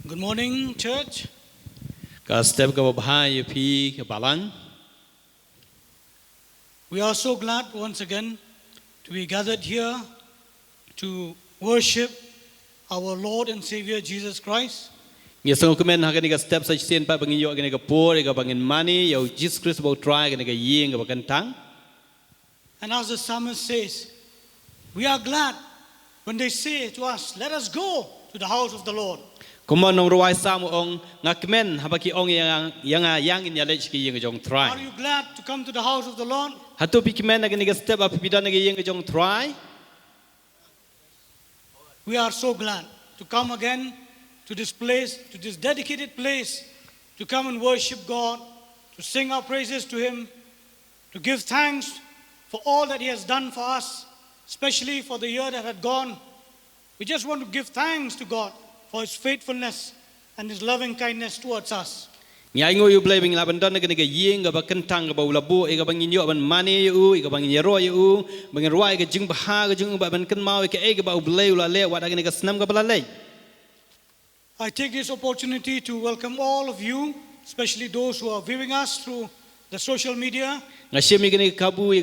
Good morning, church. Step ka bahay pi ka balan. We are so glad once again to be gathered here to worship our Lord and Savior Jesus Christ. Ngia song komen ha ka step sa sien pa bangin yo ka por ka bangin mani yo Jesus Christ bo try ka ying ka bakantang. And as the psalmist says, we are glad when they say to us, let us go to the house of the Lord. Kumon nong ruwai sam ong ngakmen habaki ong yang in yalech ki ying jong try. Are you glad to come to the house of the Lord? Hatu pikmen ka step up pidan ka ying jong try. We are so glad to come again to this place, to this dedicated place, to come and worship God, to sing our praises to Him, to give thanks for all that He has done for us, especially for the year that had gone. We just want to give thanks to God for His faithfulness and His loving kindness towards us. Ngai ngo yu blai bing Laban don ka ying ka bakantang ka baulabu ka bangin yo ban mani yu ka bangin ro yu bangin ruai ka jing baha ka jing ba ban kan mau ka ka ba blai la le wa da ka snam ka bala le. I take this opportunity to welcome all of you, especially those who are viewing us through the social media. Ngashimi ka kabu ya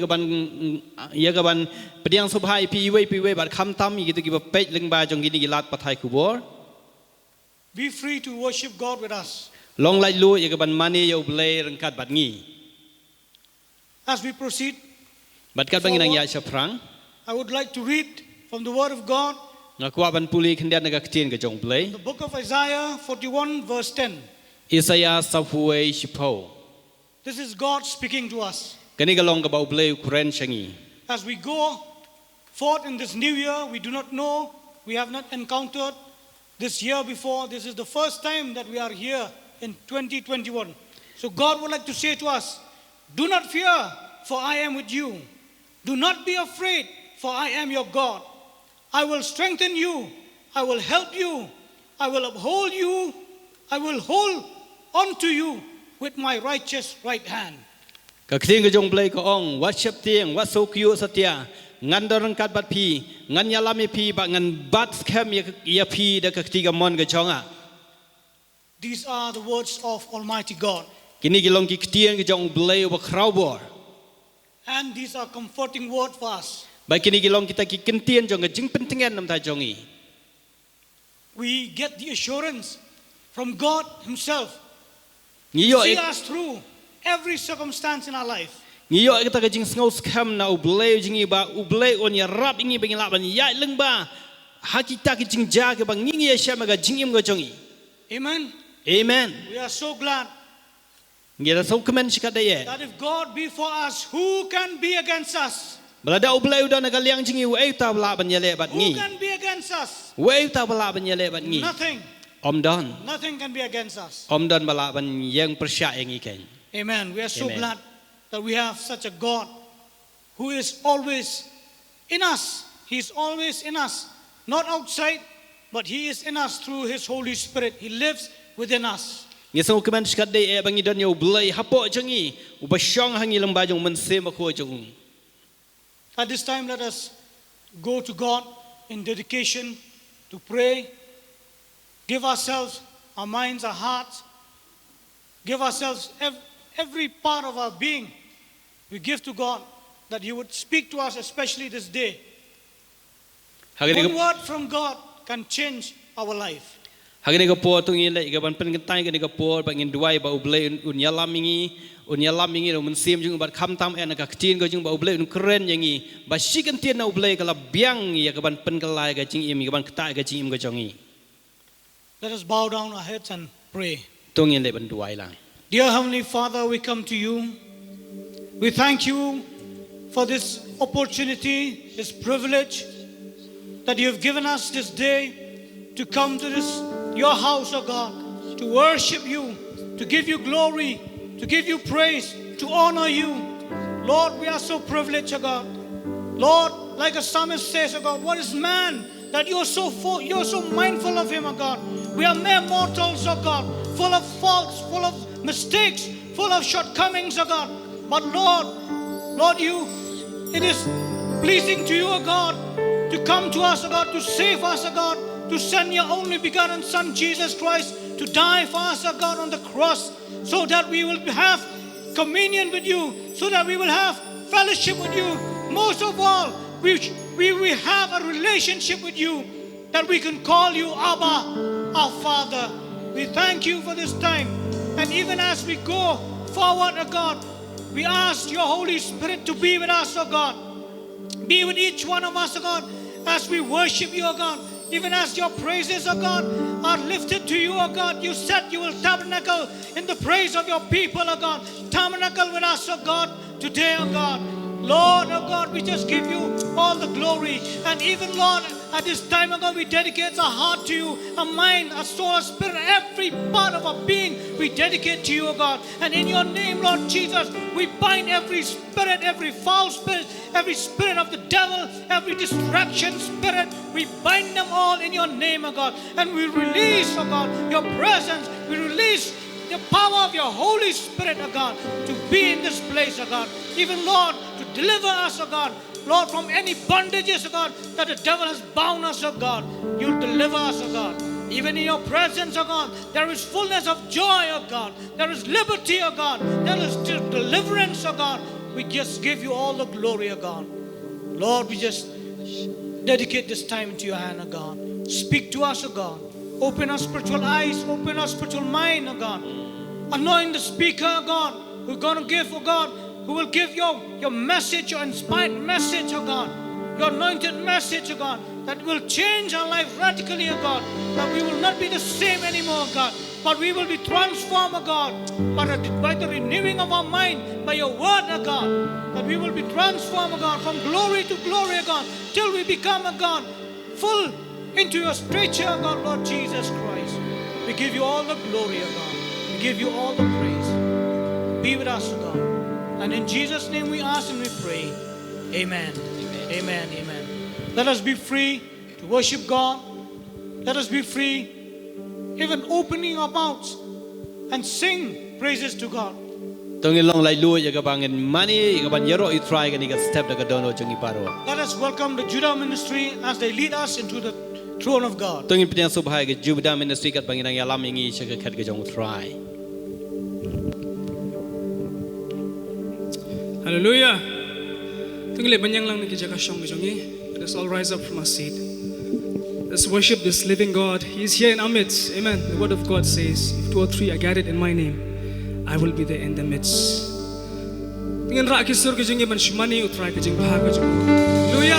ka ban pediang subhai pi we ba kham tam yi ki ba pej ling ba jong gini lat pathai kubor. Be free to worship God with us. Long lai lu ya ka ban mani yo blai rangkat bat ngi. As we proceed, Bat kat bangin ang ya prang. I would like to read from the Word of God, Ngakwa ban puli khendian ka ktien ka jong blai. the book of Isaiah 41 verse 10. Isaiah safuai shipo. This is God speaking to us. Kani ka long ka ba blai kuren shangi. As we go forth in this new year, we do not know, we have not encountered this year before. This is the first time that we are here in 2021. So God would like to say to us, do not fear, for I am with you. Do not be afraid, for I am your God. I will strengthen you. I will help you. I will uphold you. I will hold on to you with my righteous right hand. Ka ktien ka jong blai ka ong wat shep tieng wat so kyu satya ngan dorang kat bat pi ngan yalami pi ba ngan bat khem ya pi da ka kti ka mon ka chonga. These are the words of Almighty God. Kini ki long ki ktien ka jong blai ba krau bor. And these are comforting words for us. Ba kini ki long kita ki kentien jong ka jing pentingan nam ta jongi. We get the assurance from God Himself Ngiyo to see us through every circumstance in our life. ngiyo kita ka jing ngau skam na blai jing ba blai on ya rap ingi bengin la ban ya leng ba hakita ki jing ja ka bang ngi ya shama ka jing im ka jongi. Amen. Amen. We are so glad Ngira so kemen sikat ye. that if God be for us, who can be against us? Balada blai udan ka liang jing u ai ta bla ban ya le bat Who ngi. can be against us? Wei ta bala ban yele bat ngi. Nothing. Om don. Nothing can be against us. Om don bala ban yang persya yang ikan. Amen. We are so Amen. glad that we have such a God who is always in us. He is always in us. Not outside, but He is in us through His Holy Spirit. He lives within us. Ngisong kemen sikat de e bangi don yo blai hapo jangi. Ubasyong hangi lamba jong mense mako jong. At this time, let us go to God in dedication to pray. Give ourselves, our minds, our hearts. Give ourselves every part of our being. We give to God that He would speak to us, especially this day. One word from God can change our life. Hagani ka po tung ile ka ban pen kai ka po bangin duai ba ublai un yalam mingi no mensim jung bat kham tam en ka ktin ka jung ba ublai un keren yangi ba sikan tien na ublai ka la biang ya ka ban pen kalai ka jing im ka ban ktai ka jing im ka jongi. Let us bow down our heads and pray. Tung ile ban duai lang. Dear Heavenly Father, we come to you. We thank you for this opportunity, this privilege that you have given us this day to come to your house, O God, to worship you, to give you glory, to give you praise, to honor you. Lord, we are so privileged, O God. Lord, like a psalmist says, O God, what is man that you're so mindful of him, O God? We are mere mortals, O God, full of faults, full of mistakes, full of shortcomings, O God. But Lord, it is pleasing to you, O God, to come to us, O God, to save us, O God, to send your only begotten Son, Jesus Christ, to die for us, O God, on the cross, so that we will have communion with you, so that we will have fellowship with you. Most of all, we have a relationship with you, that we can call you Abba, our Father. We thank you for this time. And even as we go forward, O God, we ask your Holy Spirit to be with us, O God. Be with each one of us, O God, as we worship you, O God. Even as your praises, O God, are lifted to you, O God. You said you will tabernacle in the praise of your people, O God. Tabernacle with us, O God, today, O God. Lord, oh God, we just give you all the glory. And even, Lord, at this time, oh God, we dedicate our heart to you, our mind, our soul, our spirit, every part of our being, we dedicate to you, oh God. And in your name, Lord Jesus, we bind every spirit, every foul spirit, every spirit of the devil, every distraction spirit. We bind them all in your name, oh God. And we release, oh God, your presence. We release the power of your Holy Spirit, oh God, to be in this place, oh God. Even, Lord, to deliver us, oh God, Lord, from any bondages, oh God, that the devil has bound us, oh God. You'll deliver us, oh God. Even in your presence, oh God, there is fullness of joy, oh God. There is liberty, oh God. There is deliverance, oh God. We just give you all the glory, oh God. Lord, we just dedicate this time into your hand, oh God. Speak to us, oh God. Open our spiritual eyes, open our spiritual mind, oh God. Anoint the speaker, oh God, who's going to give, oh God, who will give your message, your inspired message, oh God, your anointed message, oh God, that will change our life radically, oh God, that we will not be the same anymore, oh God, but we will be transformed, oh God, by the renewing of our mind, by your word, oh God, that we will be transformed, oh God, from glory to glory, oh God, till we become, oh God, full into your stature, oh God, Lord Jesus Christ. We give you all the glory, oh God. We give you all the praise. Be with us, oh God. And in Jesus' name we ask and we pray. Amen. Amen. Amen. Amen. Let us be free to worship God. Let us be free, even opening our mouths and sing praises to God. Let us welcome the Judah ministry as they lead us into the throne of God. Hallelujah. Let's all rise up from our seat. Let's worship this living God. He's here in our midst. Amen. The word of God says, if 2 or 3 are gathered in my name, I will be there in the midst. Hallelujah,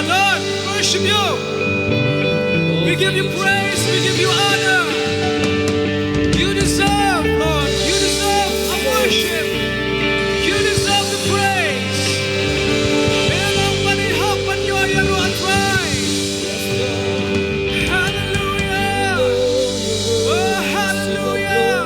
Lord, worship you. We give you praise, we give you honor. You deserve, Lord, you deserve our worship. You deserve the praise. Hallelujah. Oh, hallelujah.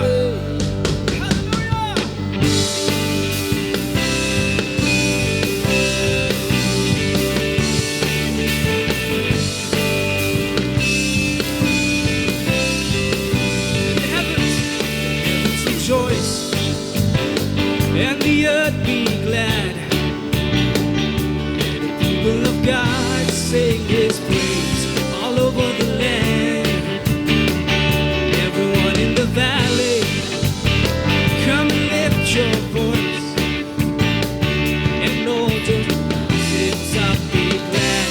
Rejoice and the earth be glad. The people of God sing His praise all over the land. Everyone in the valley, come and lift your voice, and all those mountaintops be glad.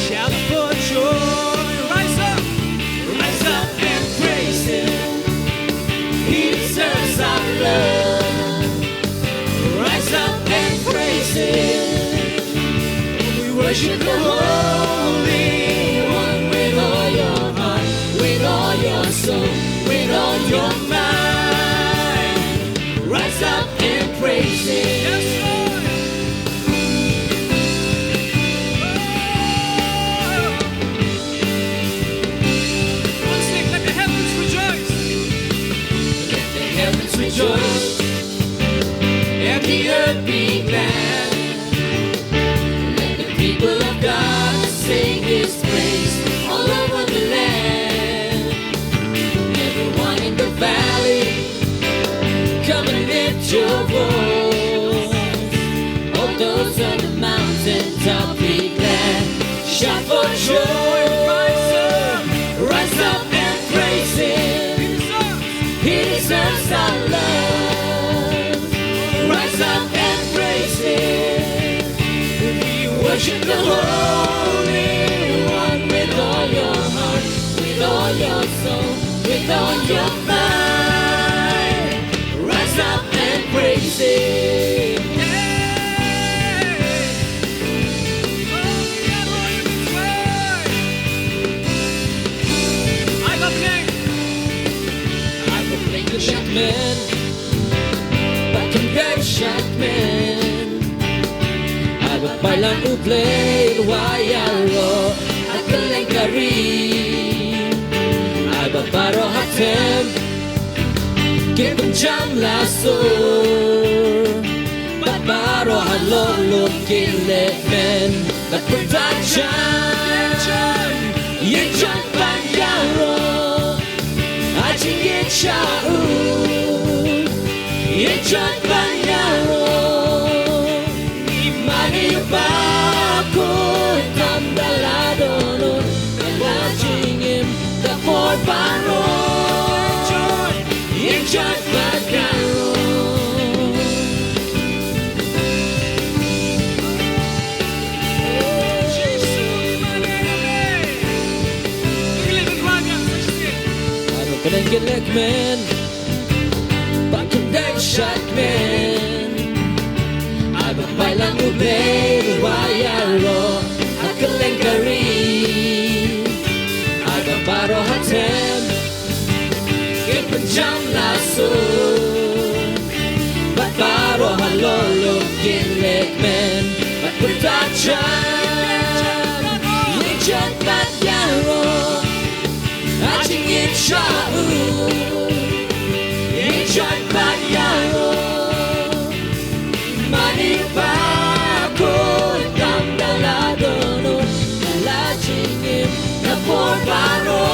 Shout for joy, rise up and praise Him. He deserves our love. Rise up and praise Him. We worship the Holy One with all your heart, with all your soul, with all your mind. Rise up and praise Him. Yes, Lord. One sing, let the heavens rejoice. Let the heavens rejoice, and the earth be glad. Let the people of God sing His praise all over the land. Everyone in the valley, come and lift your voice. All those on the mountaintop be glad. Shout for joy, rise up deserves our love. Rise up and praise Him. We worship the Holy One with all your heart, with all your soul, with all your mind. Rise up and praise Him. Men, backen men. Aga pailang uplay wayaro akalengkari. Aga paro hatem kipenjam lasur. Baparo halolok kilemen. But production yechak panyaro. Ajing yechau yechak panyaro. Imani yubako tamdalado no. Ajing him the poor paro yechak panyaro. Get like men, back in that shot man. I got my lang ubay, wayaro, akalengkari. I got baro hatem, kipenjam laso. But baro halolo, get men, but production, yechak bat yaro. Ajing yechau yechak panyaro. Mani bako tamdalado no. Alajing him the poor paro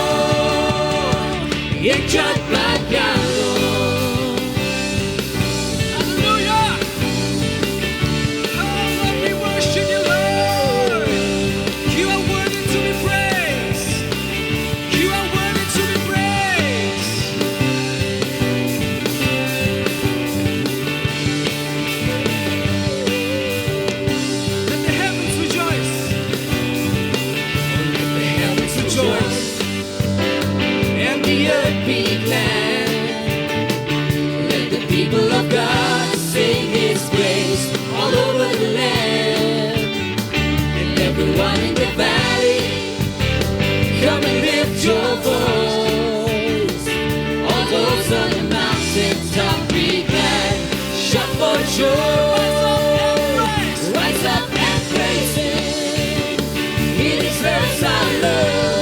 yechak panyaro. Hallelujah. Oh, Lord, we worship you, Lord. You are worthy to be praised. You are worthy to be praised. Let the heavens rejoice. Let the heavens rejoice. And the earth be glad. Let the people of God sing His praise all over the land. And everyone in the valley, come and lift your voice. All those on the mountain top be glad. Shout for joy. Rise up and praise Him. He deserves our love.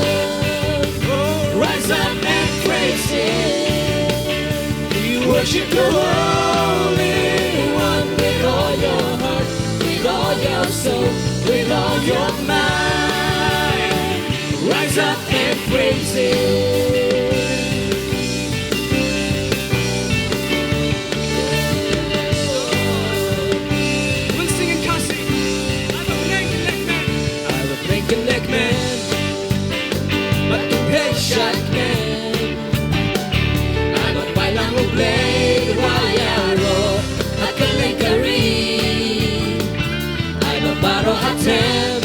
Rise up and praise Him. You worship the Holy One with all your heart, with all your soul, with all your mind. Rise up and praise Him. We'll sing in Khasi. I'm a blanket neck man. I'm a blanket neck man. But the head shot man. I'm a pailang ublay wayaro akalengkari. I'm a baro hatem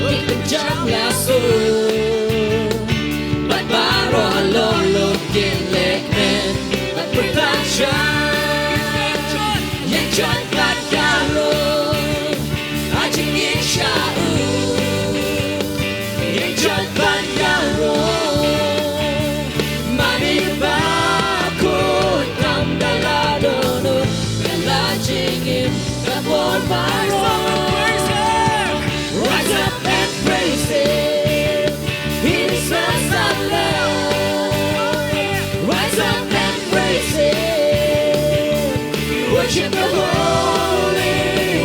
kipenjam laso. But baro halolo kilek men. But production yechak panyaro. Ajing yechau yechak panyaro. Mani bako tamdalado no. Alajing him the poor paro. Rise up and praise Him. He deserves our love. Rise up and praise Him. Worship the Holy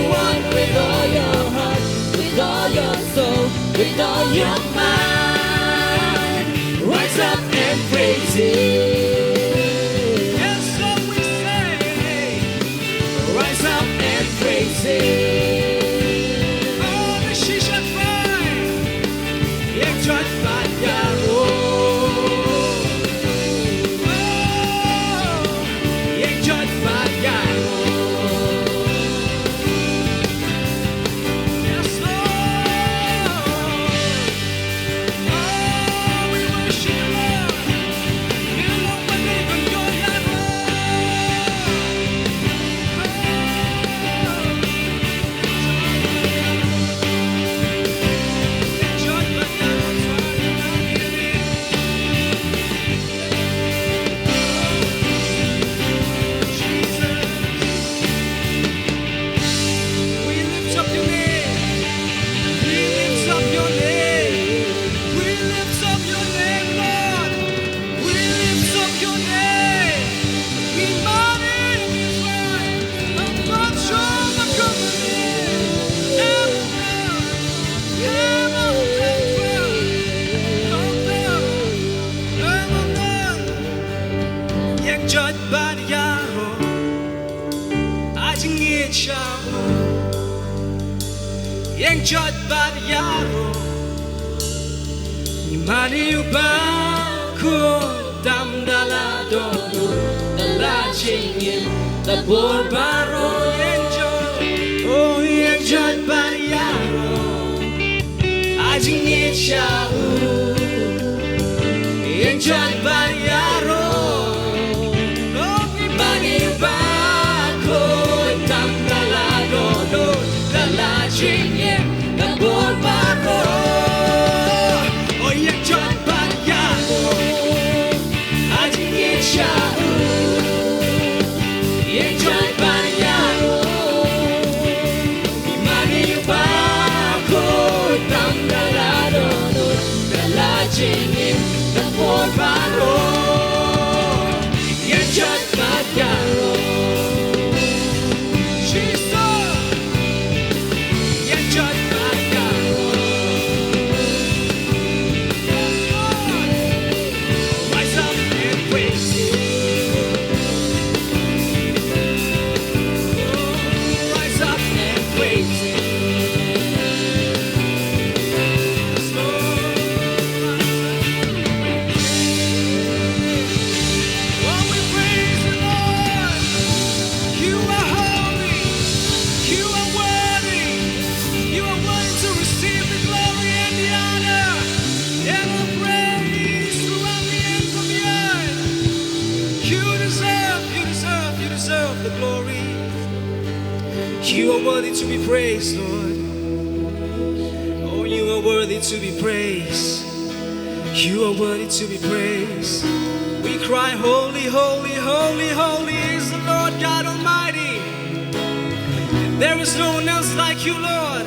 One with all your heart, with all your soul, with all your mind. Rise up and praise Him. Yes, so we say. Rise up and praise Him. Judge by Yarrow. chợt bát yaro Ajing it shabo Yang chợt bát yaro Imani uba ko dam dala dono Dala chingin da bor baro Yang chợt oh yang chợt bát yaro Ajing it shabo Yang chợt bát yaro Imani uba ko dam dala dono Dala chingin da bor baro You are worthy to be praised, Lord. Oh, you are worthy to be praised. You are worthy to be praised. We cry, holy, holy, holy, holy is the Lord God Almighty. There is no one else like you, Lord.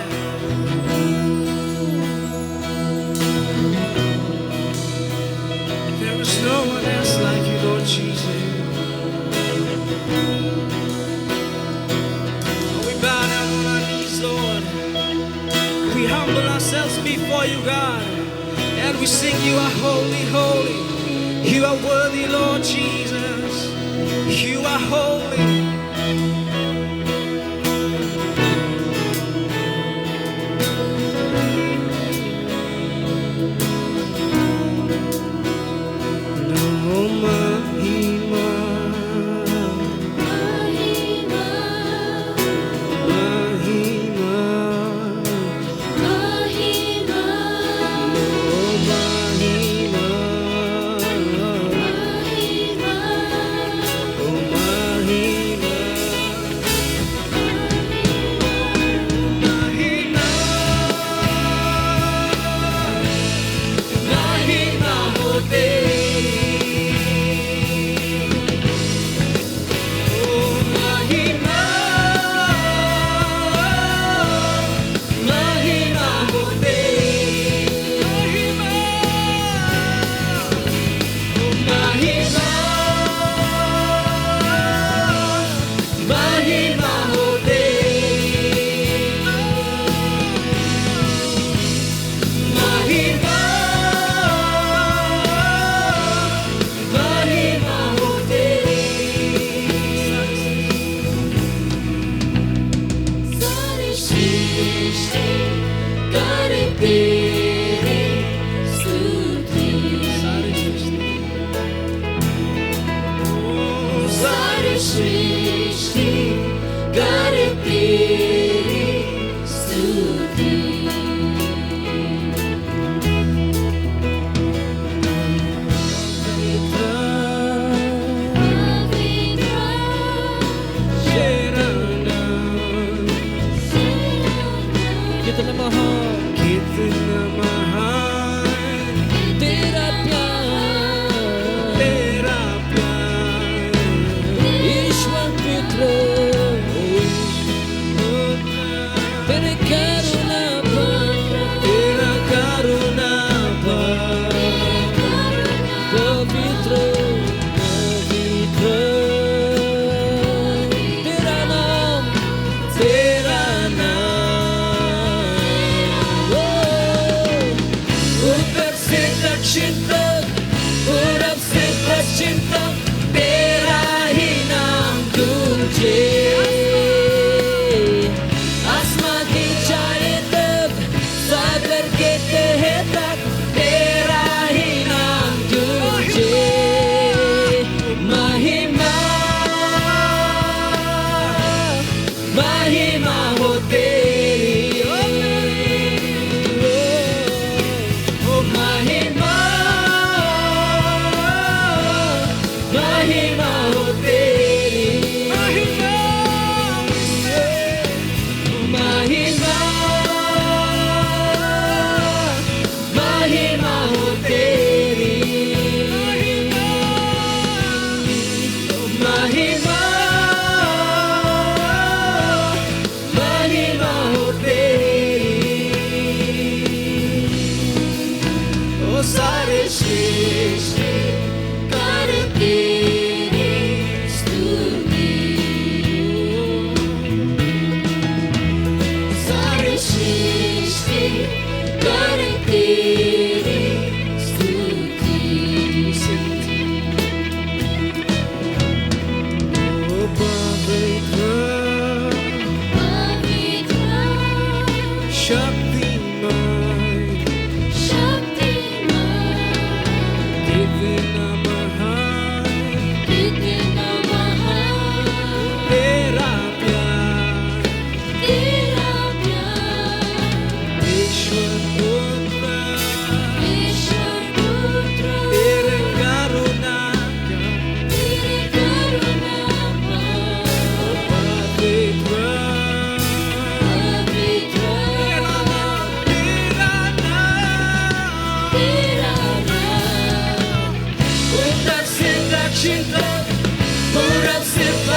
There is no one else like you, Lord Jesus. We humble ourselves before you, God, and we sing, you are holy, holy. You are worthy, Lord Jesus. You are holy.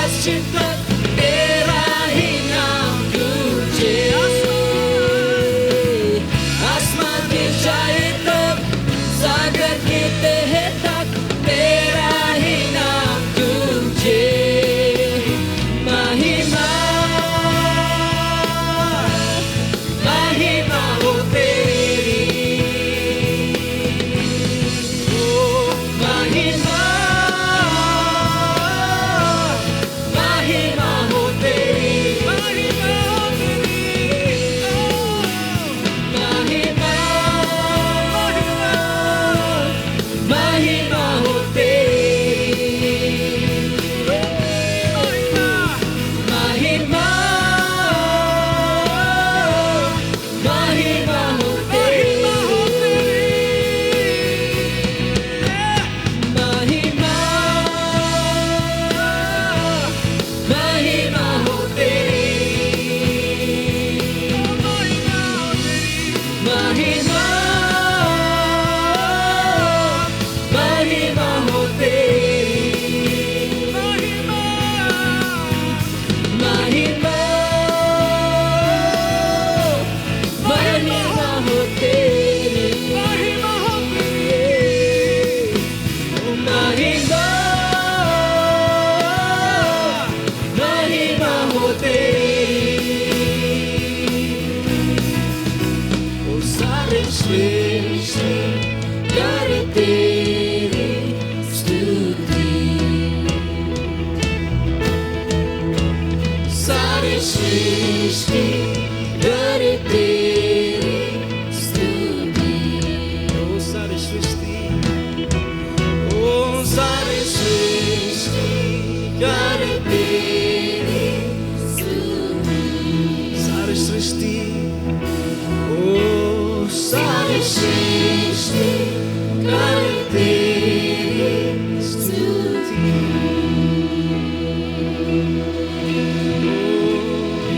cinta तेरा ही नाम तुझे आसमान के चाहे तब सागर के तहे तक तेरा ही नाम तुझे महिमा महिमा हो तेरी ओ महिमा महिमा हो तेरी महिमा हो तेरी महिमा महिमा हो तेरी महिमा महिमा हो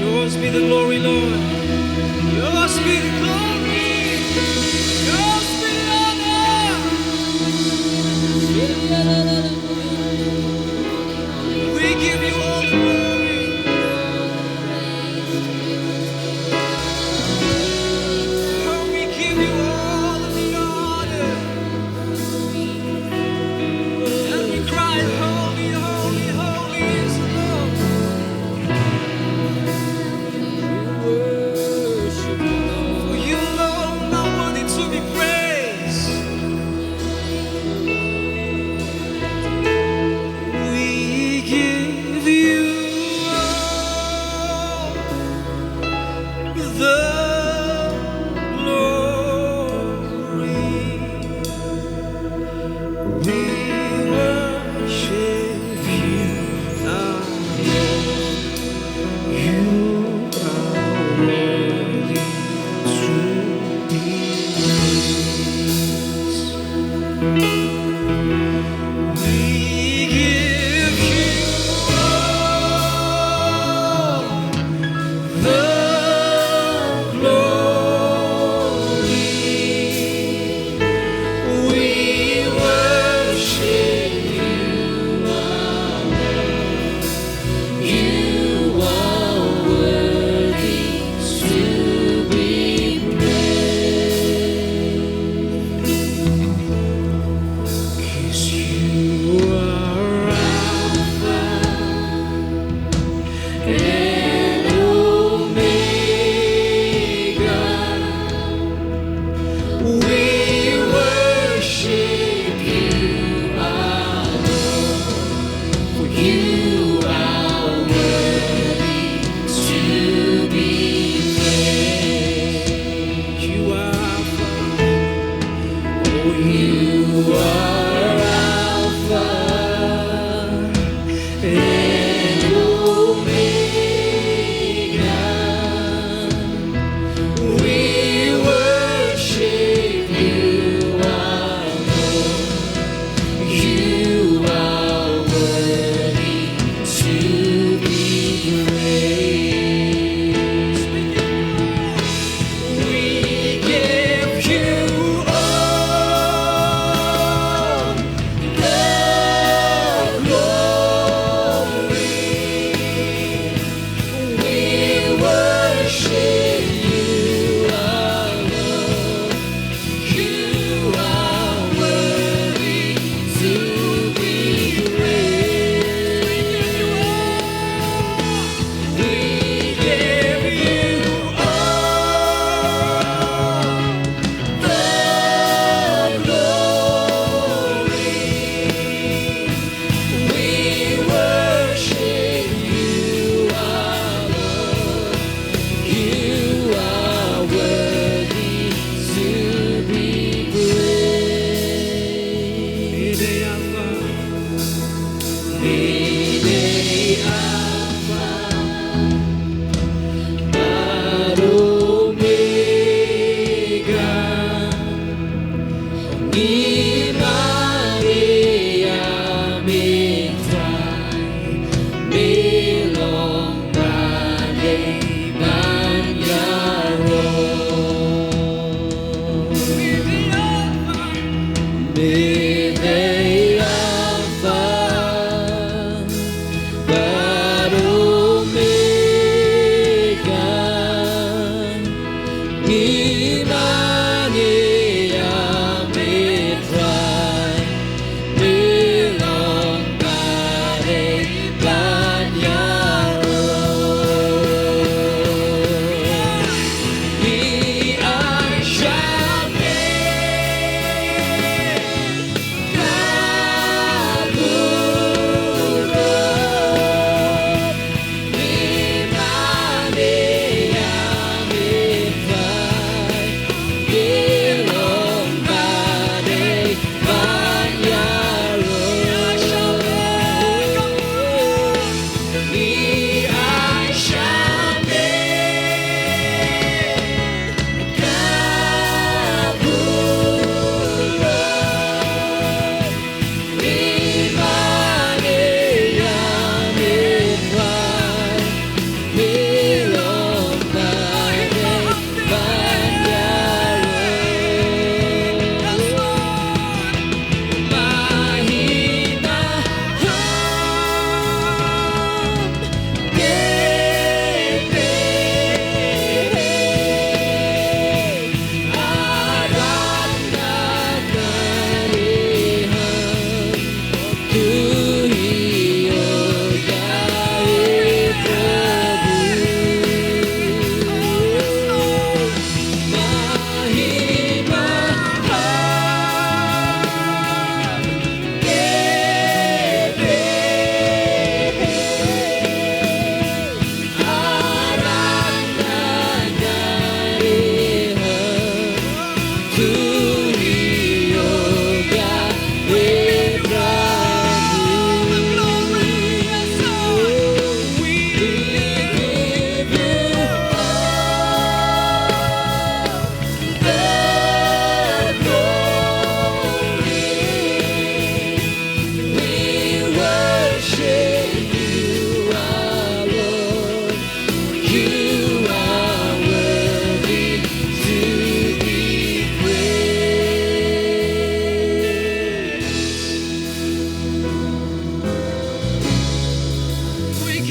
Yours be the glory, Lord. Yours be the glory. Yours be the honor. We give you all the glory. Oh, we give you all the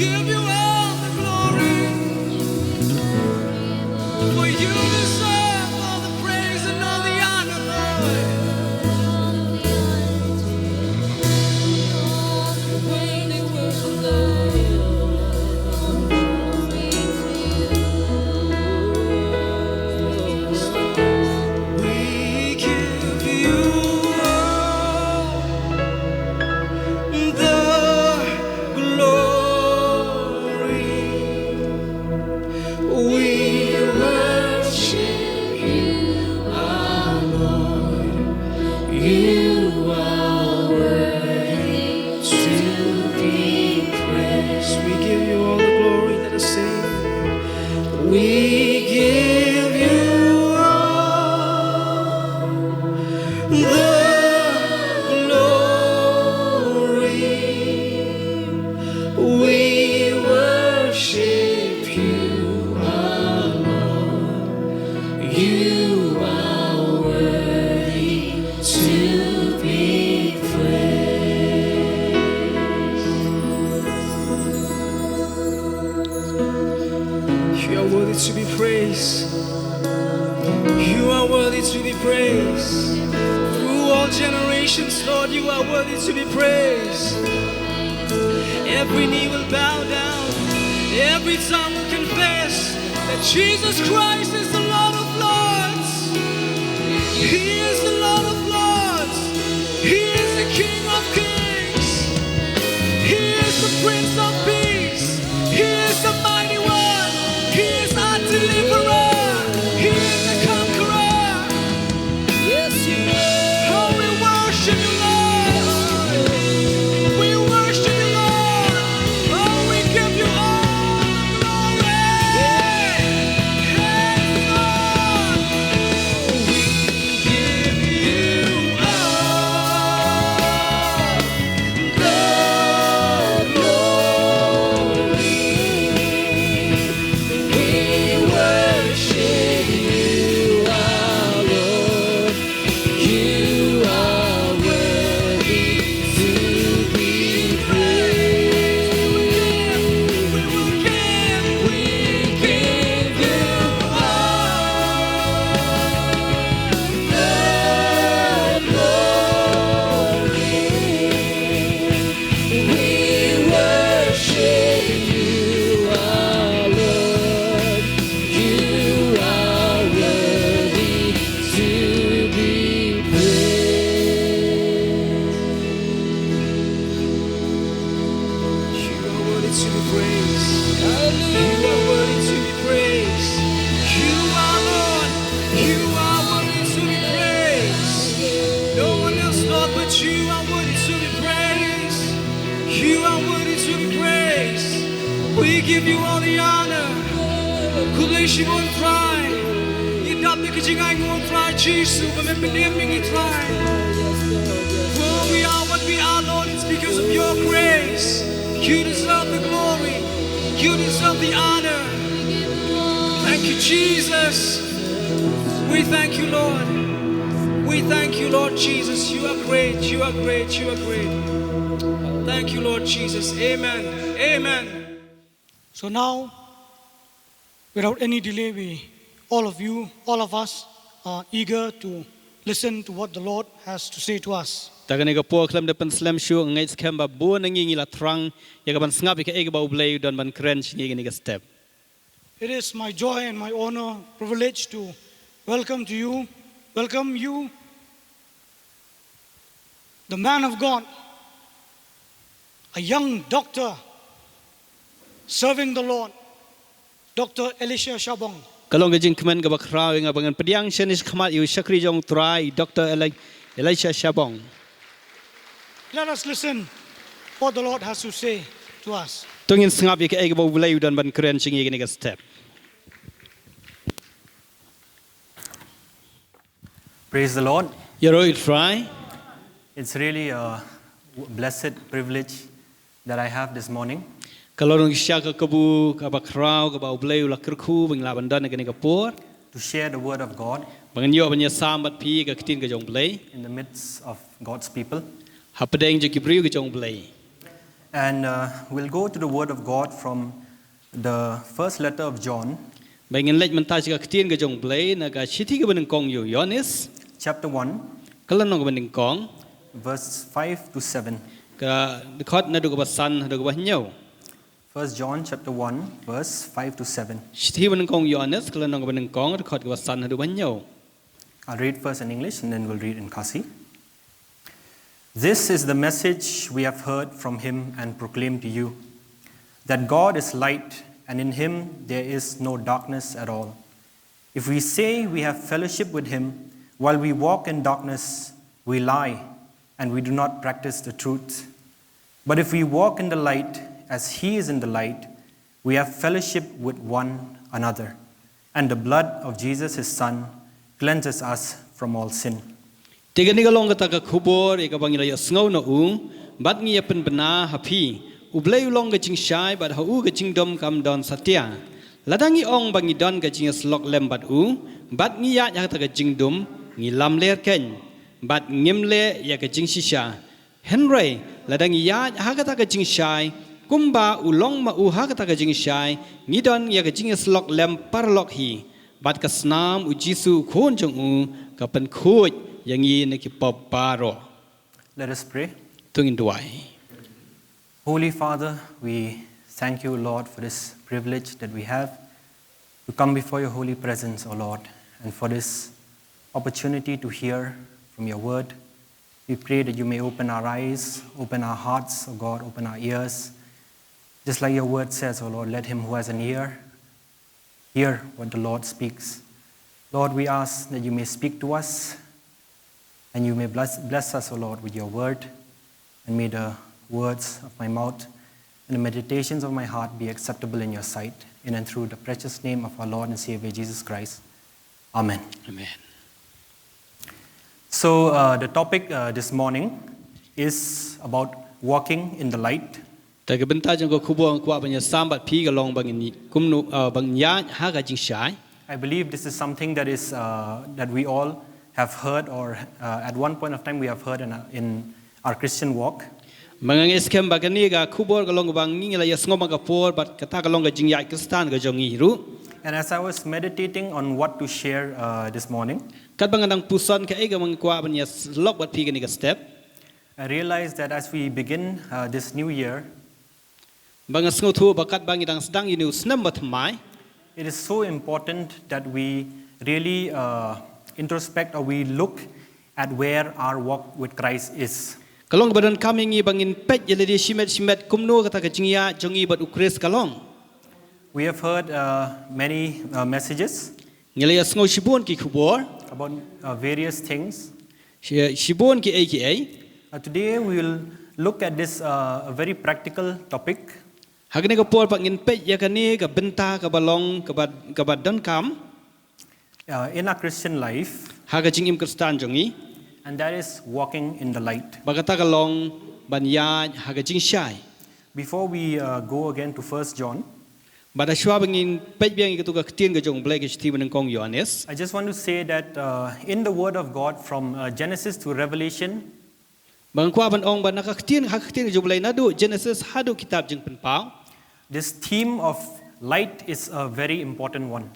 give you all the glory. For you deserve all the praise and all the honor, Lord. Worthy, worthy, Lord. We give you all the glory. We worship you, our Lord. You are worthy to be praised. We give you all the glory. Let us sing. We give you all the glory. We worship you, our Lord. You are worthy to be praised. You are worthy to be praised. You are worthy to be praised. Through all generations, Lord, you are worthy to be praised. Every knee will bow down, every tongue will confess that Jesus Christ is the Lord of Lords. He is the Lord of Lords. He is the King of Kings. He is the Prince of Peace. He is the Mighty One. He is our Deliverer. He is the Conqueror. Yes, He is. Oh, we worship you, Lord. We worship you, Lord. Oh, we give you all the glory. Yes, Lord. We give you all the glory. We worship you, our Lord. You are worthy to be praised. We give you all the glory. We worship you, our Lord. You are worthy to be praised. You are worthy to be praised. You are worthy to be praised. You are Lord. You are worthy to be praised. No one else, Lord, but you are worthy to be praised. You are worthy to be praised. We give you all the honor. Kuleshi won try. Idap ikijingay won try. Jesus, but me piniming try. For we are what we are, Lord. It's because of your grace. You deserve the glory. You deserve the honor. Thank you, Jesus. We thank you, Lord. We thank you, Lord Jesus. You are great. You are great. You are great. Thank you, Lord Jesus. Amen. Amen. So now, without any delay, all of us are eager to listen to what the Lord has to say to us. Tagan ega po klam depan slam shu ngai skam ba bu nangi la trang ya ban snap ika ega ba ublay don ban crench ngi ngi step. It is my joy and my honor, privilege to welcome you, the man of God, a young doctor serving the Lord, Dr. Elisha SHABONG. Kalong gajing kmen ga ba kraw nga bangan pediang shenis khamat yu shakri jong try Dr. Elisha SHABONG. Let us listen what the Lord has to say to us. Tungin snap ika ega ba ublay don ban crench ngi ngi step. Praise the Lord. Yero try. It's really a blessed privilege that I have this morning Kalong shaka kabu ka ba kraw ka ba ublay la kirku bang Laban don ngi ngi por. to share the word of God Bangan yo banya sambat pi ka kitin ka jong blay. in the midst of God's people. Hapadeng je kibriu ka jong blay. And we'll go to the Word of God from the first letter of John, Bangin lech mentas ka ketien ke jong play na ka chithi ke beneng kong yu Yohanes chapter 1, kalan nong ke beneng kong verse 5 to 7. ka dekhot na du ke basan du ke bah nyau. 1 John chapter 1, verse 5 to 7. Chithi beneng kong Yohanes kalan nong ke beneng kong dekhot ke basan du bah nyau. I'll read first in English and then we'll read in Khasi. This is the message we have heard from him and proclaimed to you, that God is light and in him there is no darkness at all. If we say we have fellowship with him while we walk in darkness, we lie and we do not practice the truth. But if we walk in the light as he is in the light, we have fellowship with one another, and the blood of Jesus his son cleanses us from all sin. Tiga ni kalong kata ka khubor e ka bangila ya sngo na u bat ngi ya pen bena hapi ublei ulong ka ching shai bat ha u ka ching dom kam don satya ladangi ong bangi don ka ching slok lem bat u bat ngi ya ya kata ka ching dom ngi lam ler ken bat ngim le ya ka ching shisha henry ladangi ya ha kata ka ching shai kumba ulong ma u ha kata ka ching shai ngi don ya ka ching slok lem parlok hi bat ka snam u jisu khon jong u ka pen khoj yang ini kipop paro. Let us pray. Tungin duai. Holy Father, we thank you, Lord, for this privilege that we have to come before your holy presence, O Lord, and for this opportunity to hear from your word. We pray that you may open our eyes, open our hearts, O God, open our ears. Just like your word says, O Lord, let him who has an ear hear what the Lord speaks. Lord, we ask that you may speak to us and you may bless us, O Lord, with your word, and may the words of my mouth and the meditations of my heart be acceptable in your sight, in and through the precious name of our Lord and Savior Jesus Christ. Amen. Amen. So the topic this morning is about walking in the light. Tapi bentar jengko kubuang kuat banyak sambat pi kalong bangin kumnu bangnya haga jing syai. I believe this is something that is that we all have heard, or at one point of time we have heard in our Christian walk. Mangangis kem bagani ga kubor kalong bangi la yasngom ga por bat kata kalong ga jing ya Kristan ga jongi ru. And as I was meditating on what to share this morning, Kat bangandang puson ka ega mangkwa banya lok bat pi ga step. I realized that as we begin this new year, Bangasngo thu bakat bangi dang sedang ini snam bat mai. it is so important that we really introspect, or we look at where our walk with Christ is. Kalong badan kami ngi bangin pet jeledi shimet kumnu kata ka jing ya jongi bat ukris kalong. We have heard many messages Ngila yasngo shibun ki kubor. about various things. Shibun ki AKA. Today we will look at this very practical topic. Hagni ka por pangin pet ya kani ka benta ka balong ka bad don kam. In our Christian life, Haga jing im Kristan jongi. and that is walking in the light. Bagata ka long banya haga jing syai. Before we go again to 1 John, Bada shwa bangin pet biang ka tu ka ketien ka jong blai ka shti maneng kong Yohanes. I just want to say that in the Word of God from Genesis to Revelation, Bang kwa ban ong ban ka ketien ka jong blai nadu Genesis hadu kitab jing penpau. this theme of light is a very important one.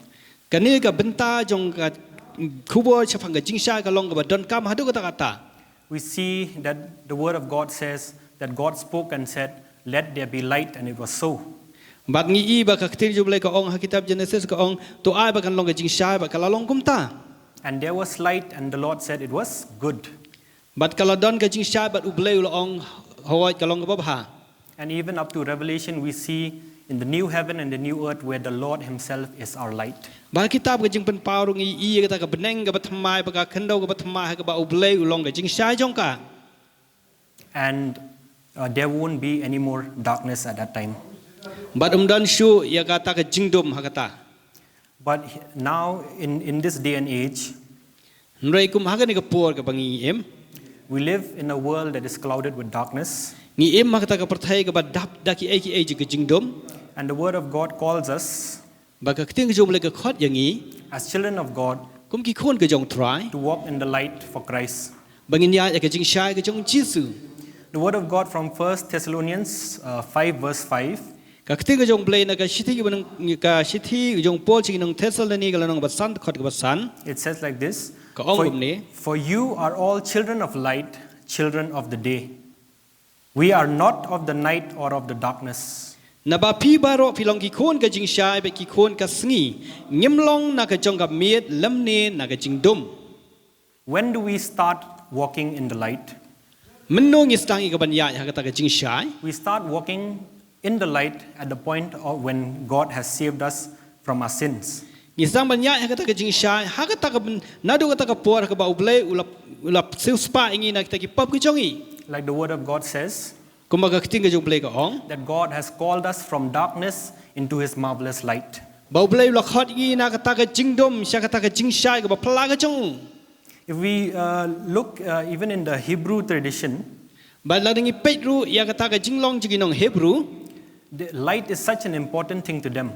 Kani ka benta jong ka kubo chapang ka jing syai ka long ka don kam hadu kata. We see that the Word of God says that God spoke and said, "Let there be light," and it was so. Bat ngi I ba ka ketien jong blai ka ong ha kitab Genesis ka ong to ai ba kan long ka jing syai ba ka long kumta. And there was light, and the Lord said it was good. Bat kalau don ka jing syai bat ublei ong hawai ka long ka babha. And even up to Revelation, we see in the new heaven and the new earth where the Lord Himself is our light. Ba kitab ka jing penpau ngi I kata ka beneng ka batmai ba ka khendau ka batmai ka ba ublei long ka jing syai jong ka. And there won't be any more darkness at that time. Bat dan shu ya kata ka jingdom ha kata. But now, in this day and age, Nrei kum ha ka ni ka por ka bangi em. we live in a world that is clouded with darkness. Ngi em ha kata ka perthai ka ba dap daki AKA ka jingdom. And the Word of God calls us, Ba ka ketien ka jong blai ka khot yang I as children of God, kum ki khon ka jong try. to walk in the light for Christ. Bangin ya ka jing syai ka jong Jisu. The word of God from 1 Thessalonians 5 verse 5. Ka kting ka jong play na ka shithi ka nang ka shithi jong Paul ching nang Thessalony ka nang basan khot ka basan. It says like this. Ka ong ni. For you are all children of light, children of the day. We are not of the night or of the darkness. Na ba pi baro pilong ki khon ka jing shai be ki khon ka sngi ngim long na ka jong ka miet lam ne na ka jing dum. When do we start walking in the light? Menno ngi stang i ka ban ya ha ka ta ka jing shai. We start walking in the light at the point of when God has saved us from our sins. Ngi stang ban ya ha ka ta ka jing shai ha ka ta ka na do ka ta ka por ka ba uble ulap siu spa ingi na ta ki pap ki jong i. Like the word of God says, Kumbaga kting ka jong play ka ong. that God has called us from darkness into his marvelous light. Ba uble la khot i na ka ta ka jing dum sha ka ta ka jing shai ka ba pla ka jong. If we look even in the Hebrew tradition, Ba la ngi pet ru ya ka ta ka jing long jing nong Hebrew. the light is such an important thing to them.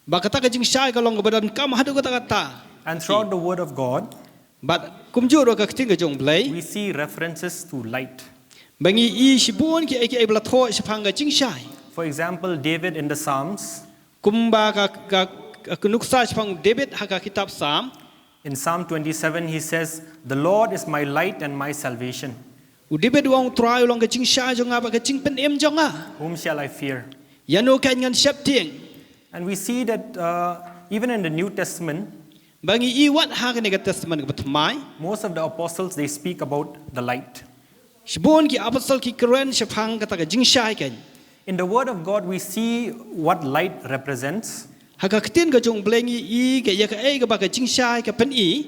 Ba ka ta ka jing shai ka long ka ba dan kam hadu ka ta ka ta. And throughout the word of God, But kumjur ka kting ka jong play. we see references to light. Bangi i shibun ki ai bla tho shphang ka jing shai. For example, David in the Psalms, Kumba ka nuksa shphang David ha ka kitab Psalm. in Psalm 27, he says, "The Lord is my light and my salvation. U David wong try long ka jing shai jong ba ka jing pen em jong a. Whom shall I fear?" Yano kan ngan shap ting. And we see that even in the New Testament, Bangi i wat ha ka ne ka testament ka thmai. most of the apostles, they speak about the light. Shibun ki apostol ki keren shphang ka ta ka jing shai kan. In the Word of God, we see what light represents. Ha ka ktin ka jong blengi i ka ya ka ai ka ba ka jing shai ka pen i.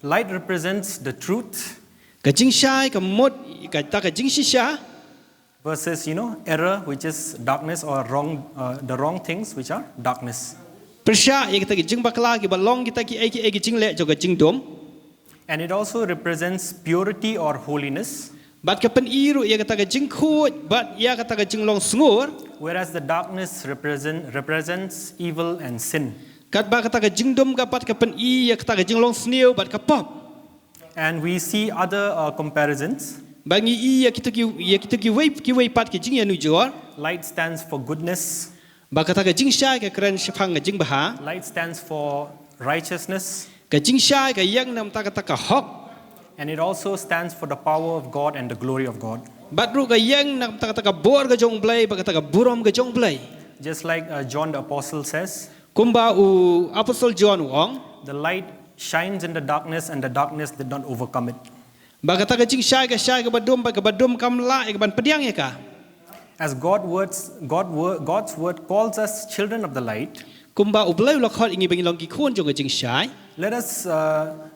Light represents the truth Ka jing shai ka mot ka ta ka jing shisha. versus, error, which is darkness, or the wrong things, which are darkness. Persha ya ka ta ki jing bakla ki ba long ki ta ki ai ki jing le jo ka jing dom. And it also represents purity or holiness, Bat ka pen i ru ya ka ta ka jing khut bat ya ka ta ka jing long sngur. whereas the darkness represents evil and sin. Kat ba ka ta ka jing dom ka pat ka pen i ya ka ta ka jing long snew bat ka pop. And we see other comparisons. Bangi i ya kita ki wei pat ki jing ya nu jor. Light stands for goodness. Ba ka ta ka jing shai ka kren shphang ka jing baha. Light stands for righteousness. Ka jing shai ka yang nam ta ka hok. And it also stands for the power of God and the glory of God. Bat ru ka yang nam ta ka bor ka jong blai ba ka ta ka burom ka jong blai. Just like John the Apostle says, Kumba u Apostle John wong. the light shines in the darkness and the darkness did not overcome it. Ba ka ta ka jing shai ka badum ba ka badum kam la ka ban pediang ya ka. As God's word calls us children of the light, Kumba u blai la khot ingi bangi long ki khon jong ka jing shai. let us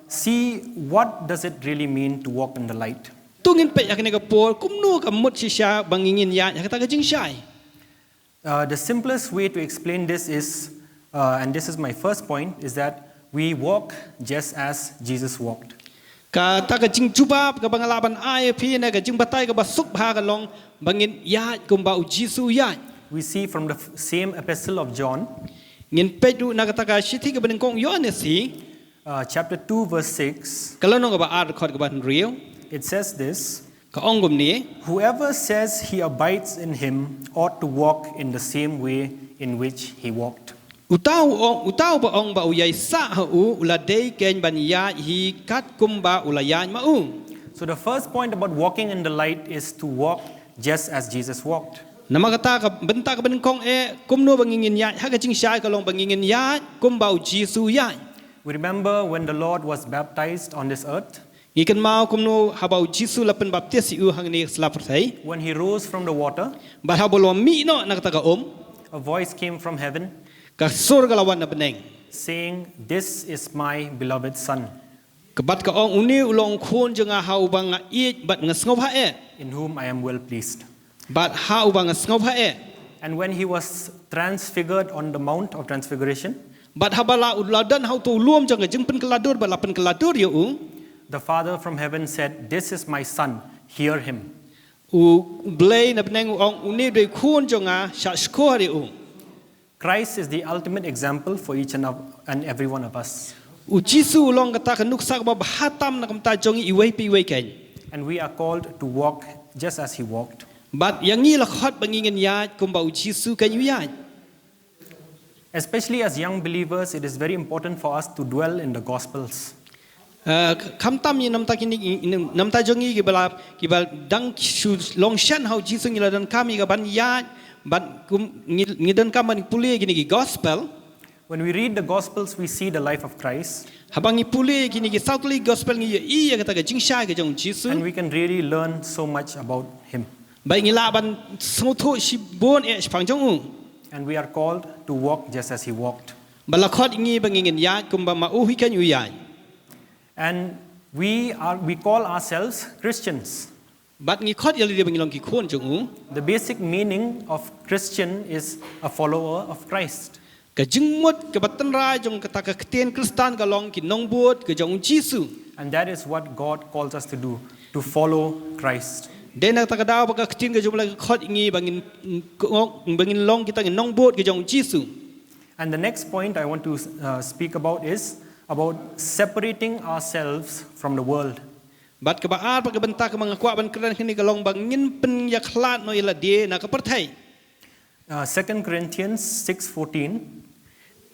see what does it really mean to walk in the light. Tungin pe ya ka ne ka por kumnu ka mut shisha bangingin ya ka ta ka jing shai. The simplest way to explain this is, and this is my first point, is that we walk just as Jesus walked. Ka ta ka jing jubab ka bangalaban ai phi na ka jing batai ka basuk bha ka long bangin ya kumba u Jisu ya. We see from the same epistle of John, Ngin pe du na ka ta ka shithi ka ban kong yo ne si. chapter 2, verse 6, Kalau nong ka ba ar khot ka ban real. it says this, Ka ong gum ni. "Whoever says he abides in him ought to walk in the same way in which he walked." Utau ba ong ba uyai sa ha u ula dei ken ban ya hi kat kumba ula ya ma u. So the first point about walking in the light is to walk just as Jesus walked. Nama kata ka benta ka ban kong kumno bangingin ya ha ka jing shai ka long bangingin ya kumba u Jisu ya. We remember when the Lord was baptized on this earth, Ikan mau kumno habau Jisu lapen baptis si u hang ni selap pertai. when he rose from the water, Ba habolo mi no nak ta ka a voice came from heaven ka sur ka lawan na beneng. saying, "This is my beloved Son, Kebat ka ong uni ulong khon jonga hau bang i bat ngasngop ha in whom I am well pleased." Bat hau bang ngasngop ha And when he was transfigured on the Mount of Transfiguration, Bat habala uladan hau tu luom jonga jeng pen keladur bat lapen keladur ya u. the Father from heaven said, "This is my Son, hear him." U blay na beneng ong uni doi khon jonga sha skor ya u. Christ is the ultimate example for each and every one of us. U Jisu ulong kata ka nuksak ba hatam na kamta jongi iwei pi wei ken. And we are called to walk just as he walked. But yang ni la khot bangin ya kum bau Jisu kan yu ya. Especially as young believers, it is very important for us to dwell in the Gospels. Kham tam ni nam ta kini nam ta jongi ki bal dang shu long shan how Jisu ni la dan kami ka ban ya ban kum ni dan kam ban puli kini ki gospel. When we read the Gospels, we see the life of Christ, Habang ni puli kini ki Southly gospel ni i ya kata ka jing sha ka jong Jisu. and we can really learn so much about him. Bai ni Laban sngotho si bon e spang jong u. And we are called to walk just as he walked. Bala khot ngi bangin ya kum ba ma u hi kan yu ya. And we call ourselves Christians. Bat ngi khot yali dia bangilong ki khon jong u. The basic meaning of Christian is a follower of Christ. Ka jingmut ka batan ra jong kata ka kten Kristan ka long ki nong buot ka jong Jisu. And that is what God calls us to do, to follow Christ. Den ta ka daw ba ka kten ka jong la khot ngi bangin long kita ngi nong buot ka jong Jisu. And the next point I want to speak about is about separating ourselves from the world. Bat ka ba ar pa ka banta ka mga kwa ban kran kini ka long bangin pen ya khlat no ila de na ka perthai. 2 Corinthians 6:14.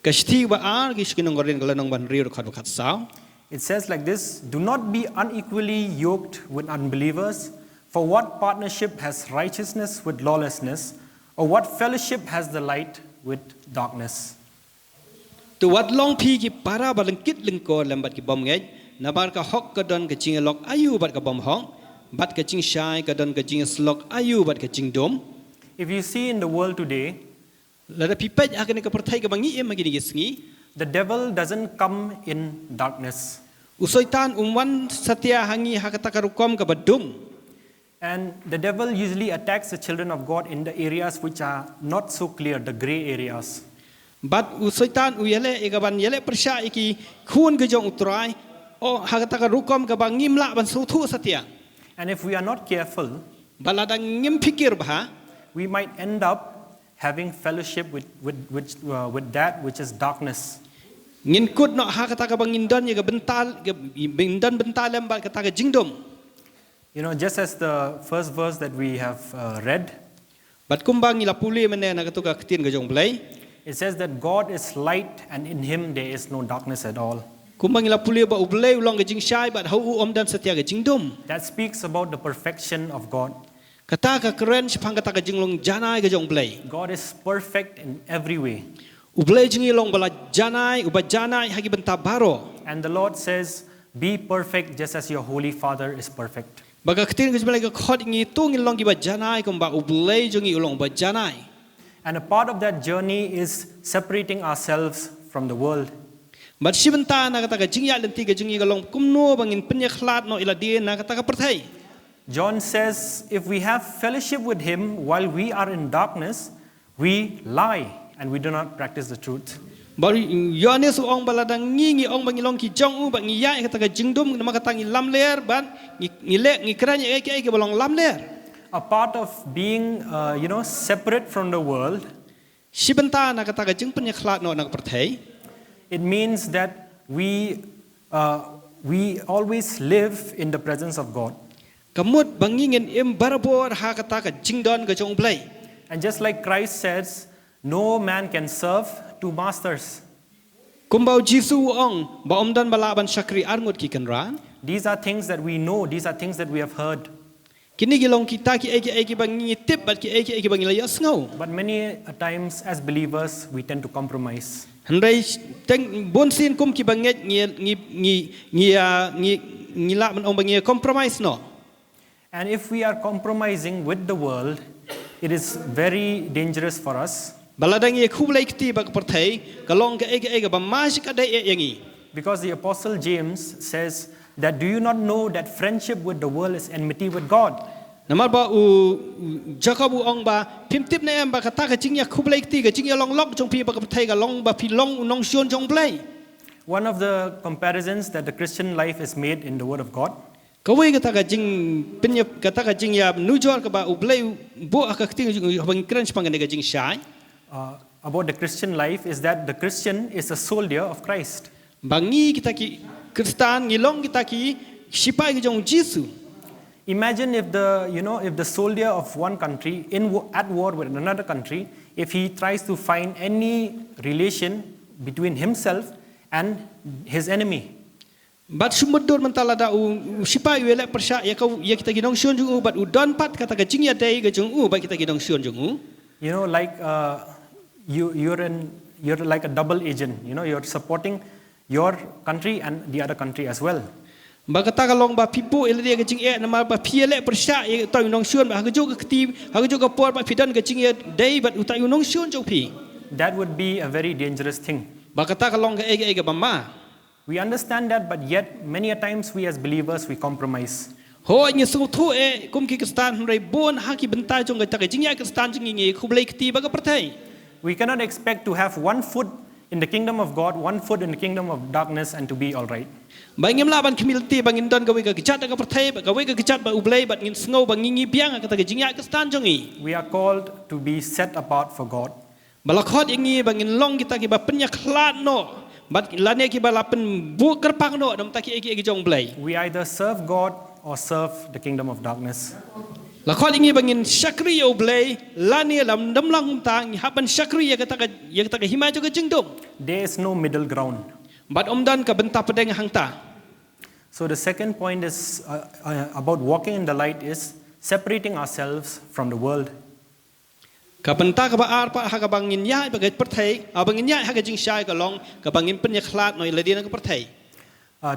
Ka shthi ba ar ki skinong gorin ka lanong ban ri ro khat khat saw. It says like this: do not be unequally yoked with unbelievers, for what partnership has righteousness with lawlessness, or what fellowship has the light with darkness? Tu wat long phi ki para balang kit ling ko lambat ki bom ngai na bar ka hok ka don ka ching lok ayu bat ka bom hong bat ka ching shai ka don ka ching slok ayu bat ka ching dom. If you see in the world today, La da pi pej akan ka perthai ka bangi em magi ni sngi. the devil doesn't come in darkness. Usoitan umwan satya hangi hakata ka rukom ka badum. And the devil usually attacks the children of God in the areas which are not so clear, the gray areas. Bat usoitan uyale e ka ban yele persya iki khun ka jong utrai o hakata ka rukom ka bangim la ban su thu satya. And if we are not careful, Balada ngim fikir bah we might end up having fellowship with that which is darkness. ngin kut no hakata ka bangin don ya ka bental ka bindan bentalem ba kata ka jingdom. You know, just as the first verse that we have read, Bat kumbang ila puli mene na katuka ktin ka jong blay. it says that God is light and in him there is no darkness at all. Kumbang ila puli ba ublay ulong ka jing shai bat hau om dan satya ka jingdom. That speaks about the perfection of God. Kata ka keren sipang kata ka jinglong janai ka jong blay. God is perfect in every way. Ublay jingilong bala janai uba janai hagi benta baro. And the Lord says, be perfect just as your holy Father is perfect. Baga ktin ka jbalay ka khot ngi tungilong ki ba janai kumba ublay jingi ulong ba janai. And a part of that journey is separating ourselves from the world. Bat sibenta na kata ka jingya lenti ka jingi ka long kumno bangin penya khlat no ila di na kata ka perthai. John says, if we have fellowship with him while we are in darkness, we lie and we do not practice the truth. Bari Yohanes ong baladang ngi ong bangilong ki jong u bang iya kata ka jingdom nama kata ngi lam ler ban ngi lek ngi keranya ai ke balong lam ler. A part of being, separate from the world, Sibenta na kata ka jing penya khlat no na perthai. it means that we always live in the presence of God. Kamut bangingin em barabor ha kata ka jingdon ka jong blai. And just like Christ says, no man can serve two masters. Kumbau Jisu ong ba omdan balaban syakri arngut ki kanran. These are things that we know, these are things that we have heard. Kini gilong kita ki ai bangi tip bat ki ai bangi la yasngau. But many times as believers, we tend to compromise. Handai teng bonsin kum ki banget ngi la man ong bangi compromise no. And if we are compromising with the world, it is very dangerous for us. Baladang ye khulai kti bak perthai kalong ka ai ba masik ada yangi. Because the Apostle James says that, do you not know that friendship with the world is enmity with God? Namar ba u Jacob ong ba pimtip na em ba kata ka jingya khulai kti ka jingya long lok jong pi bak perthai ka long ba pi long unong sion jong blai. One of the comparisons that the Christian life is made in the Word of God Kawai kata ka jing pinya kata ka jing ya nujor ka ba u blai bo aka kti bang kran spang ka jing shai. About the Christian life is that the Christian is a soldier of Christ. Bangi kita ki Kristan ngilong kita ki sipai ki jong Jisu. Imagine if the soldier of one country at war with another country, if he tries to find any relation between himself and his enemy. But sumudur mentala da sipa uele persya ya kau ya kita ginong syun jung but udon pat kata ka jing ya dai ga jung ba kita ginong syun jung. You know, like you're like a double agent. You know, you're supporting your country and the other country as well. Ba kata ka long ba pipu ele dia ga jing e nama ba piele persya ya tau ginong syun ba ga jung ka kti ha ga jung ka por ba pidan ga jing ya dai but utai ginong syun jung pi. That would be a very dangerous thing. Ba kata ka long ga e ga ba ma. We understand that, but yet many a times we as believers we compromise. Ho nya su thu e kum ki stan rai bon ha ki bentai jong ga ta ga jing ya ka stan jing ngi khu blai kti ba ga prathai. We cannot expect to have one foot in the kingdom of God, one foot in the kingdom of darkness, and to be all right. Ba ngim Laban community ba ngin don ga we ga kichat ga prathai ba ga we ga kichat ba ublai ba ngin sngo ba ngi biang ka ta ga jing ya ka stan jong ngi. We are called to be set apart for God. Ba la khot ngi ba ngin long kita ki ba penya khlat no. But lane ki ba lapen bu kerpang no dam ta ki eki jong blai. We either serve God or serve the kingdom of darkness. La khot ngi ba ngin shakri yo blai lane lam dam lang ta ngi haban shakri ya ka ta ga himai jo ga jing dong. There is no middle ground. But dan ka benta pedeng hang ta. So the second point is about walking in the light is separating ourselves from the world. Ka benta ka ba ar pa ha ka bangin ya ba ga prathai abangin ya ha ga jing shai ka long ka bangin pen ya khlat noi la dia ka prathai.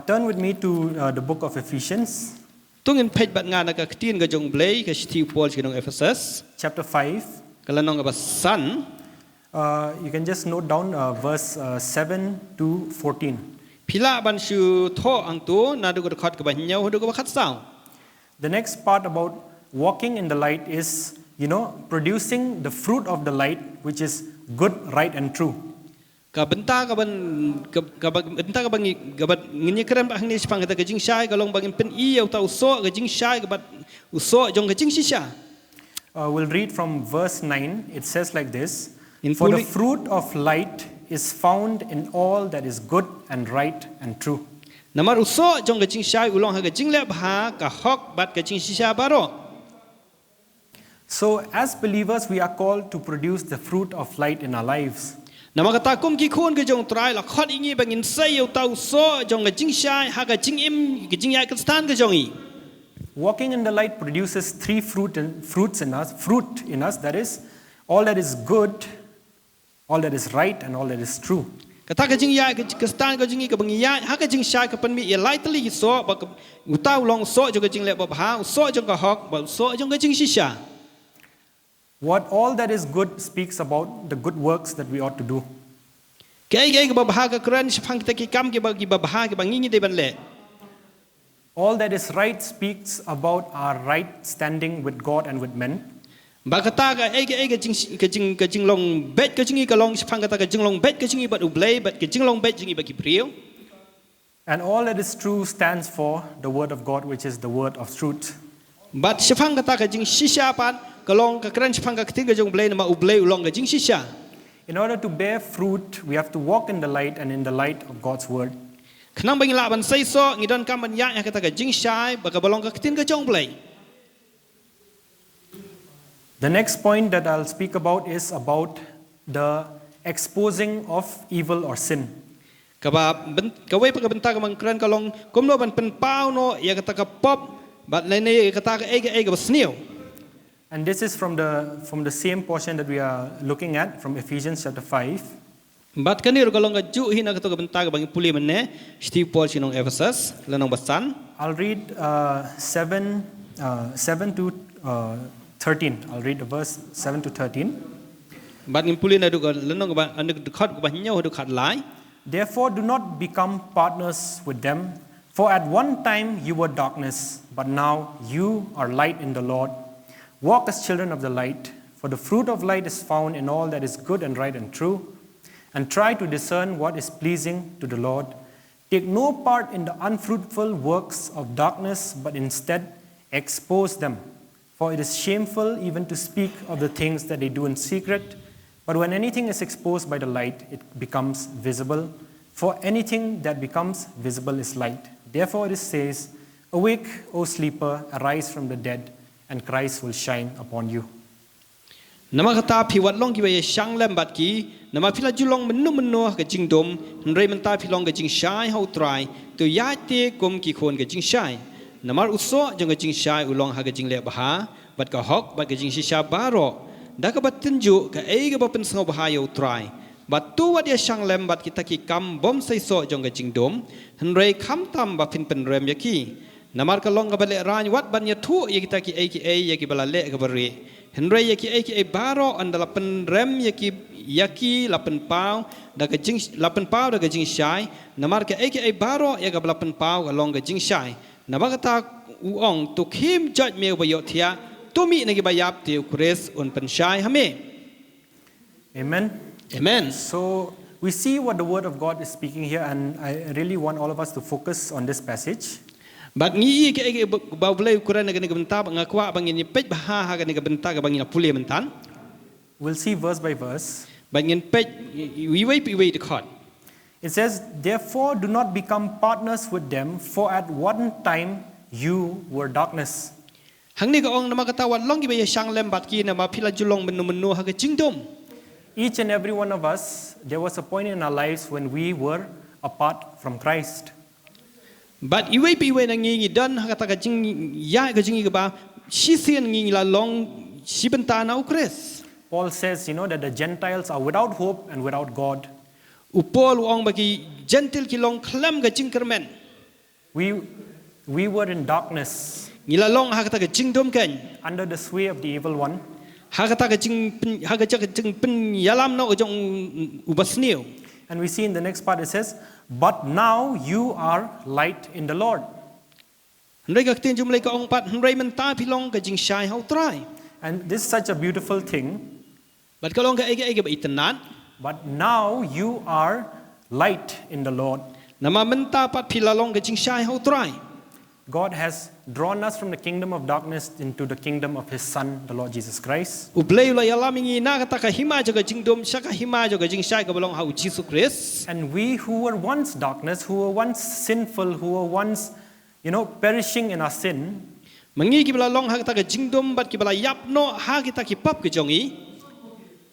Turn with me to the book of Ephesians. Tungin page bat nga na ka ktin ga jong blai ka sthi Paul ki nong Ephesus. Chapter 5. Ka la nong ba san. You can just note down verse 7 to 14. Pila ban shu tho ang tu na du ko khot ka ba nyau du ko ba khat sao. The next part about walking in the light is, producing the fruit of the light, which is good, right, and true. Ka benta ka benta ka bangi ka bat ngi kram ba hang ni spang ka jing shai ka long bangin pen I au tau so ka jing shai ka bat uso jong ka jing shisha. We'll read from verse 9. It says like this: In For the fully- fruit of light is found in all that is good and right and true. Namar uso jong ka jing shai ulong ha ka jing le ba ka hok bat ka jing shisha baro. So, as believers, we are called to produce the fruit of light in our lives. Nama kata kum ki khon ka jong trai la khot ingi bangin sai au tau so jong ka jing shai ha ka jing im ka jing ya ka stan ka jong I. Walking in the light produces three fruit in us, that is, all that is good, all that is right, and all that is true. Kata ka jing ya ka stan ka jing I ka bangi ya ha ka jing shai ka pan mi ya lai tali so ba ka utau long so jong ka jing le ba ha so jong ka hok ba so jong ka jing shisha. What all that is good speaks about the good works that we ought to do. Kaya ka ba ha ka kran shpang ta ki kam ki ba ha ki bangi ni de ban le. All that is right speaks about our right standing with God and with men. Ba kata ka jing long bet ka jing I ka long shpang kata ka jing long bet ka jing I ba ublai bat ka jing long bet jing I ba ki priu. And all that is true stands for the word of God, which is the word of truth. Bat shpang kata ka jing shisha pan kalong ka kran shpang ka kting ka jong blai na ma ublai ulong ka jing shisha. In order to bear fruit, we have to walk in the light and in the light of God's word. Khnang bang Laban sai so ngidon kam ban ya kata ka jing shai ba ka balong ka kting ka jong blai. The next point that I'll speak about is about the exposing of evil or sin. Ka we pa ka benta ka mang kran kalong kumno ban pen pau no ya kata ka pop bat le ne kata ka ba sneo. And this is from the same portion that we are looking at from Ephesians chapter 5. Bat kanir kalong ka ju hina kata ka benta ka bang puli man ne Steve Paul sinong Ephesus lanong basan. I'll read 7 to 13. I'll read the verse 7 to 13. Bat ngin puli na du ka lanong ba anu khot ba nyau du khat lai. Therefore, do not become partners with them, for at one time you were darkness, but now you are light in the Lord. Walk as children of the light, for the fruit of light is found in all that is good and right and true. And try to discern what is pleasing to the Lord. Take no part in the unfruitful works of darkness, but instead expose them. For it is shameful even to speak of the things that they do in secret. But when anything is exposed by the light, it becomes visible. For anything that becomes visible is light. Therefore it says, Awake, O sleeper, arise from the dead, and Christ will shine upon you. Nama kata piwat long kiba ye shang lem bat ki nama pila julong menu ke jing dom nrei menta pilong ke jing shai hau trai tu ya te kum ki khon ke jing shai namar uso jong ke jing shai ulong ha ke jing le baha bat ka hok bat ke jing shisha baro da ka bat tunju ke ei ke bapen sngau baha yo trai bat tu wat ye shang lem bat kita ki kam bom sai so jong ke jing dom nrei kham tam ba pin pen rem ya ki namar ka long ka bale ran wat ban ye thu ye kita ki ei ye ki bala le ka bari Henry yaki baro andala pen rem yaki lapen pau da ke jing lapen pau da ke jing shai namar ke baro ya ga lapen pau along ke jing shai nabagata uong to kim judge me ba yotia to mi nagi bayap ti kures un pen shai hame. Amen. Amen. So we see what the word of God is speaking here, and I really want all of us to focus on this passage. Bag ngi ke ba boleh ukuran negara benta ngakwa bangin pej bah ha negara benta ga bangin pulih mentan. We'll see verse by verse. Bangin pej we the court. It says, therefore do not become partners with them, for at one time you were darkness. Hang ni ka ong nama kata wat long gi ba shang lem bat ki nama pila julong menu ha ke jingdom. Each and every one of us, there was a point in our lives when we were apart from Christ. But iwe na ngi dan kata ka jing ya ka jing ba shi sian ngi la long shi benta na ukres. Paul says, that the Gentiles are without hope and without God. Upol ong bagi gentle ki long klam ka jing kermen. We were in darkness, Ngi la long ha kata ka jing dom kan. under the sway of the evil one. Ha kata ka jing pen yalam no ojong ubasniu. And we see in the next part it says, but now you are light in the Lord. Hendrai ka tin jumlai ka ong pat hendrai menta pilong ka jing shai hau trai. And this is such a beautiful thing. But ka long ka ege ba itanan. But now you are light in the Lord. Nama menta pat pilalong ka jing shai hau trai. God has drawn us from the kingdom of darkness into the kingdom of His Son, the Lord Jesus Christ. Ublay la yalamingi na kata ka hima jaga jing dom saka hima jaga jing shai ka balong hau Jesus Christ. And we who were once darkness, who were once sinful, who were once, perishing in our sin, Mangi ki balalong ha kata ka jing dom bat ki bala yap no ha kita ki pap ke jongi.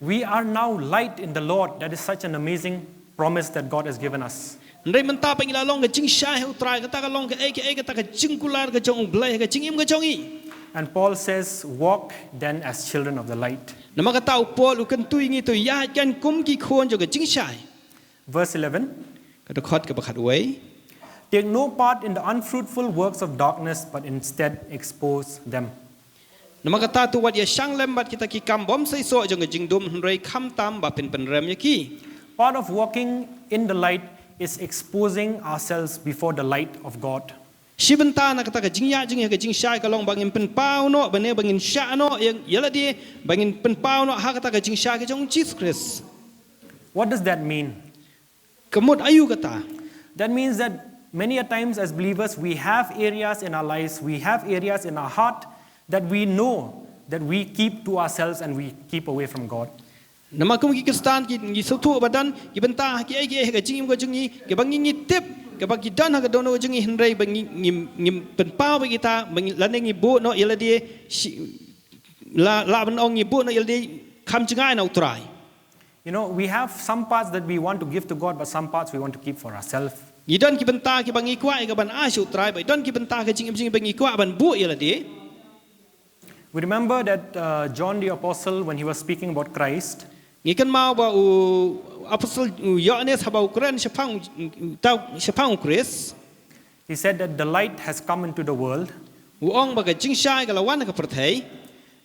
we are now light in the Lord. That is such an amazing promise that God has given us. Ndai menta pengilalong ka jing shai hau trai kata ka long ka ege kata ka jing kular ka jong ublay ka jing im ka jongi. And Paul says, walk then as children of the light. Nama kata upol ukan tu ingi tu ya kan kum ki khon jaga jing shai. Verse 11, Kata khot ka bakhat way. take no part in the unfruitful works of darkness, but instead expose them. Nama kata tu wat ya shang lembat kita ki kam bom sai so jaga jing dom hendrai kham tam ba pen rem ya ki. Part of walking in the light is exposing ourselves before the light of God. Shibenta na kata ka jing ya ka jing shai ka long bangin pen pau no bane bangin sha no yang yala di bangin pen pau no ha kata ka jing shai ka jong Jesus Christ. What does that mean? Kemud ayu kata. That means that many a times as believers, we have areas in our lives, we have areas in our heart that we know that we keep to ourselves and we keep away from God. Nama kum ki Kristan ki sautu badan ki benta ki ege ka jing im ka jongi ki bangin ni tip ka bagi dan ha ka dono jongi hendrai bangin ngim pen pau ba kita bangin laneng ni bu no yala di la ban ong ni bu no yala di kham jingai na utrai. We have some parts that we want to give to God, but some parts we want to keep for ourselves. Idan ki benta ki bangi kwa ka ban asu utrai ba don ki benta ka jing im bangi kwa ban bu yala di. We remember that John the Apostle, when he was speaking about Christ, Ngikan mau ba apostol Yohanes haba Ukraine sepang Chris. he said that the light has come into the world, Uong ba ka jing shai ka lawan ka perthai.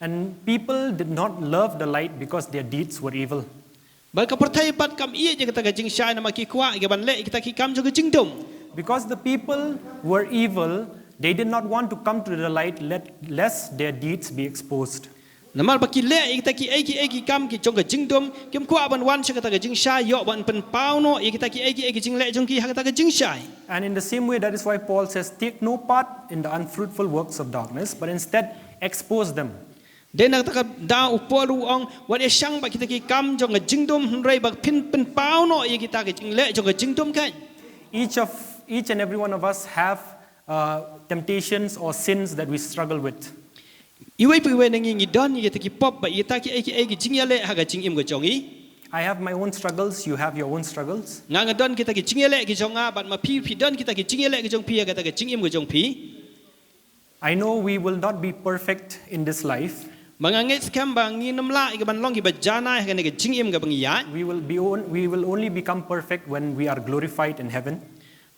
and people did not love the light because their deeds were evil. Ba ka perthai pat kam ie je kata ka jing shai na maki kwa ka ban le kita ki kam jo ka jing dom. Because the people were evil, they did not want to come to the light lest their deeds be exposed. Namal ba ki le kita ki eki kam ki jong ka jing dom kim kwa ban wan kata ka jing shai yo ban pen pau no kita ki eki jing le jong ki ha kata ka jing shai. And in the same way, that is why Paul says, take no part in the unfruitful works of darkness, but instead expose them. Den nak taka da upol uong wat e shang ba kita ki kam jong ka jing dom hendrai ba pen pau no kita ki jing le jong ka jing dom kan. Each and every one of us have temptations or sins that we struggle with. Iway piway nang ingi don ye taki pop ba ita ki ai jingyale haga jingim go jongi. I have my own struggles, you have your own struggles. Nga don kita ki jingyale ki jonga but ma pi don kita ki jingyale ki jong pi ga ta ki jingim go jong pi. I know we will not be perfect in this life. Manganget skam bang ni namla i ban long ki ba jana ha ga jingim ga bang ya. We will only become perfect when we are glorified in heaven.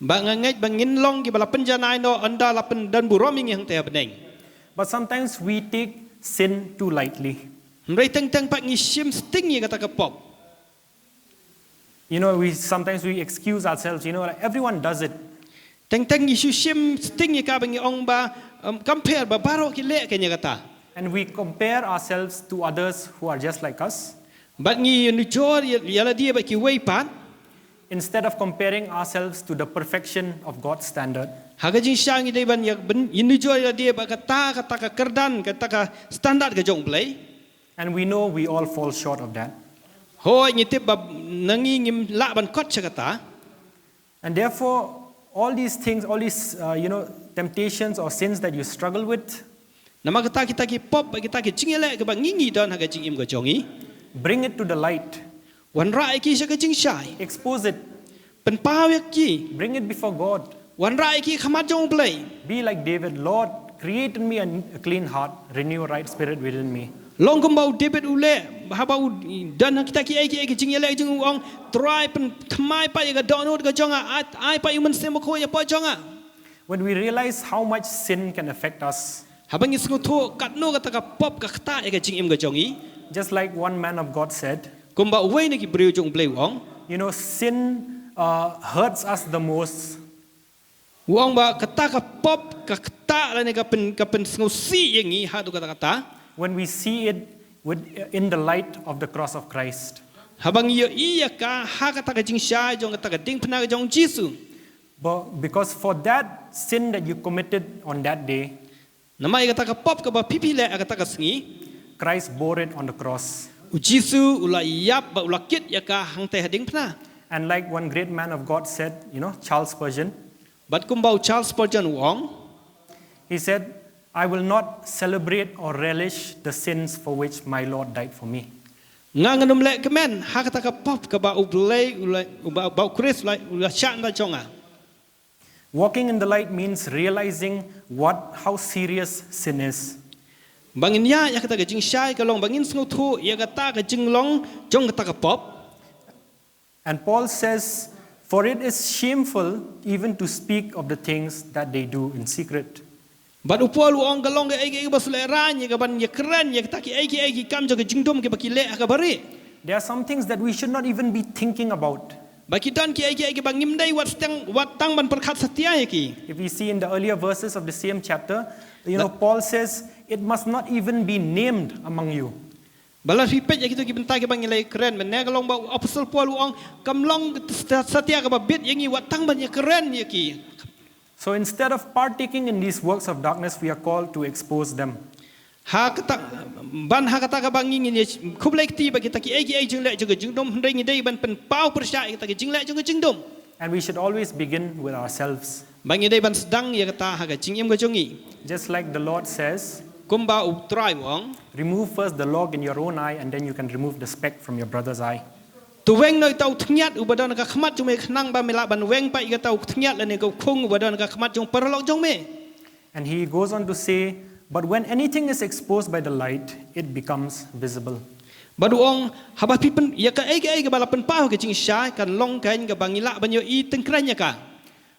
Banganget bangin long ki bala penjana no anda la pen dan buroming yang te beneng. But sometimes we take sin too lightly. Mrei teng pak ngi sim sting ye kata ka pop. You know, sometimes we excuse ourselves, you know, like everyone does it. Teng isu sim sting ye ka bangi ong ba compare ba baro ki le ke nya kata. And we compare ourselves to others who are just like us. Bat ngi nu jor yala dia ba ki wei pan. Instead of comparing ourselves to the perfection of God's standard, Haga jing syang ide ban yak ben inu jor yala dia ba kata ka kerdan kata ka standard ka jong play. and we know we all fall short of that. Hoi ngi tip ba nangi ngim la ban kot cha kata. And therefore, all these things, all these temptations or sins that you struggle with, Nama kata kita ki pop kita ki jingele ke bang ngi don haga jing im go jongi. bring it to the light, Wan rai ki sa ka jing shai. expose it, Pen pa yak ki. bring it before God. Wan rai ki khamat jong play. Be like David, Lord, create in me a clean heart, renew a right spirit within me. Long kumbau David ule habau dan kita ki ai ki jingele jing ong try pen thmai pa ya download ka jonga ai pa human sem ko ya pa jonga. When we realize how much sin can affect us, Habang isngu thu kat no kata ka pop ka kata ya jing im ka jongi. just like one man of God said, Kumbau wei ni ki breu jong play ong. sin hurts us the most Wong ba kata ka pop ka kata la ni ka pen sngu si yang ni ha tu kata. when we see it in the light of the cross of Christ. Habang iyo iya ka ha kata ka jing sha jong kata ka ding pna ka jong Jisu. But because for that sin that you committed on that day, Nama ia kata ka pop ka ba pipi le kata ka sngi. Christ bore it on the cross. U Jisu ula yap ba ula kit ya ka hang te hading pna. And like one great man of God said, Charles Spurgeon, Bat kumbau Charles Spurgeon wong. he said, I will not celebrate or relish the sins for which my Lord died for me. Nga nganum le kemen ha kata ka pop ka ba ublei ula ba Chris ula shan da jonga. Walking in the light means realizing how serious sin is. Bangin ya kata ka jing shai ka long bangin sngu thu ya kata ka jing long jong kata ka pop. And Paul says, for it is shameful even to speak of the things that they do in secret. Bat upol ong ka long ka ai ba sule ran ya ka ban ya keren ya kata ki ai kam jo ka jing dom ke ba ki le ka bari. There are some things that we should not even be thinking about. Bagi dan ki ai bang ngimdai wat tang ban perkhat setia ya ki. If we see in the earlier verses of the same chapter, Paul says, it must not even be named among you. Balas pipet ya gitu ki bentai ke bang ilai keren men ne kalong ba apostle Paul ong kamlong setia ka ba bit yangi wat tang ban ya keren ya ki. So instead of partaking in these works of darkness, we are called to expose them. Ha kata ka bang ngin ya khub lek ti ba kita ki ai jing le jing dom hendai ngi dai ban pen pau persya kita ki jing le jing dom. And we should always begin with ourselves. Bang ngi dai ban sedang ya kata ha ga jing im ga jongi. Just like the Lord says, Kumba utrai wong. remove first the log in your own eye, and then you can remove the speck from your brother's eye. Tu weng noi tau thnyat ubadan ka khmat jong me khnang ba mela ban weng pa iga tau thnyat la ne ko khung ubadan ka khmat jong parlok jong me. And he goes on to say, but when anything is exposed by the light, it becomes visible. Badu ong haba pipen ya ka ai ka bala pen pau ke jing sha kan long kan ka bangila ban yo I tengkran ya ka.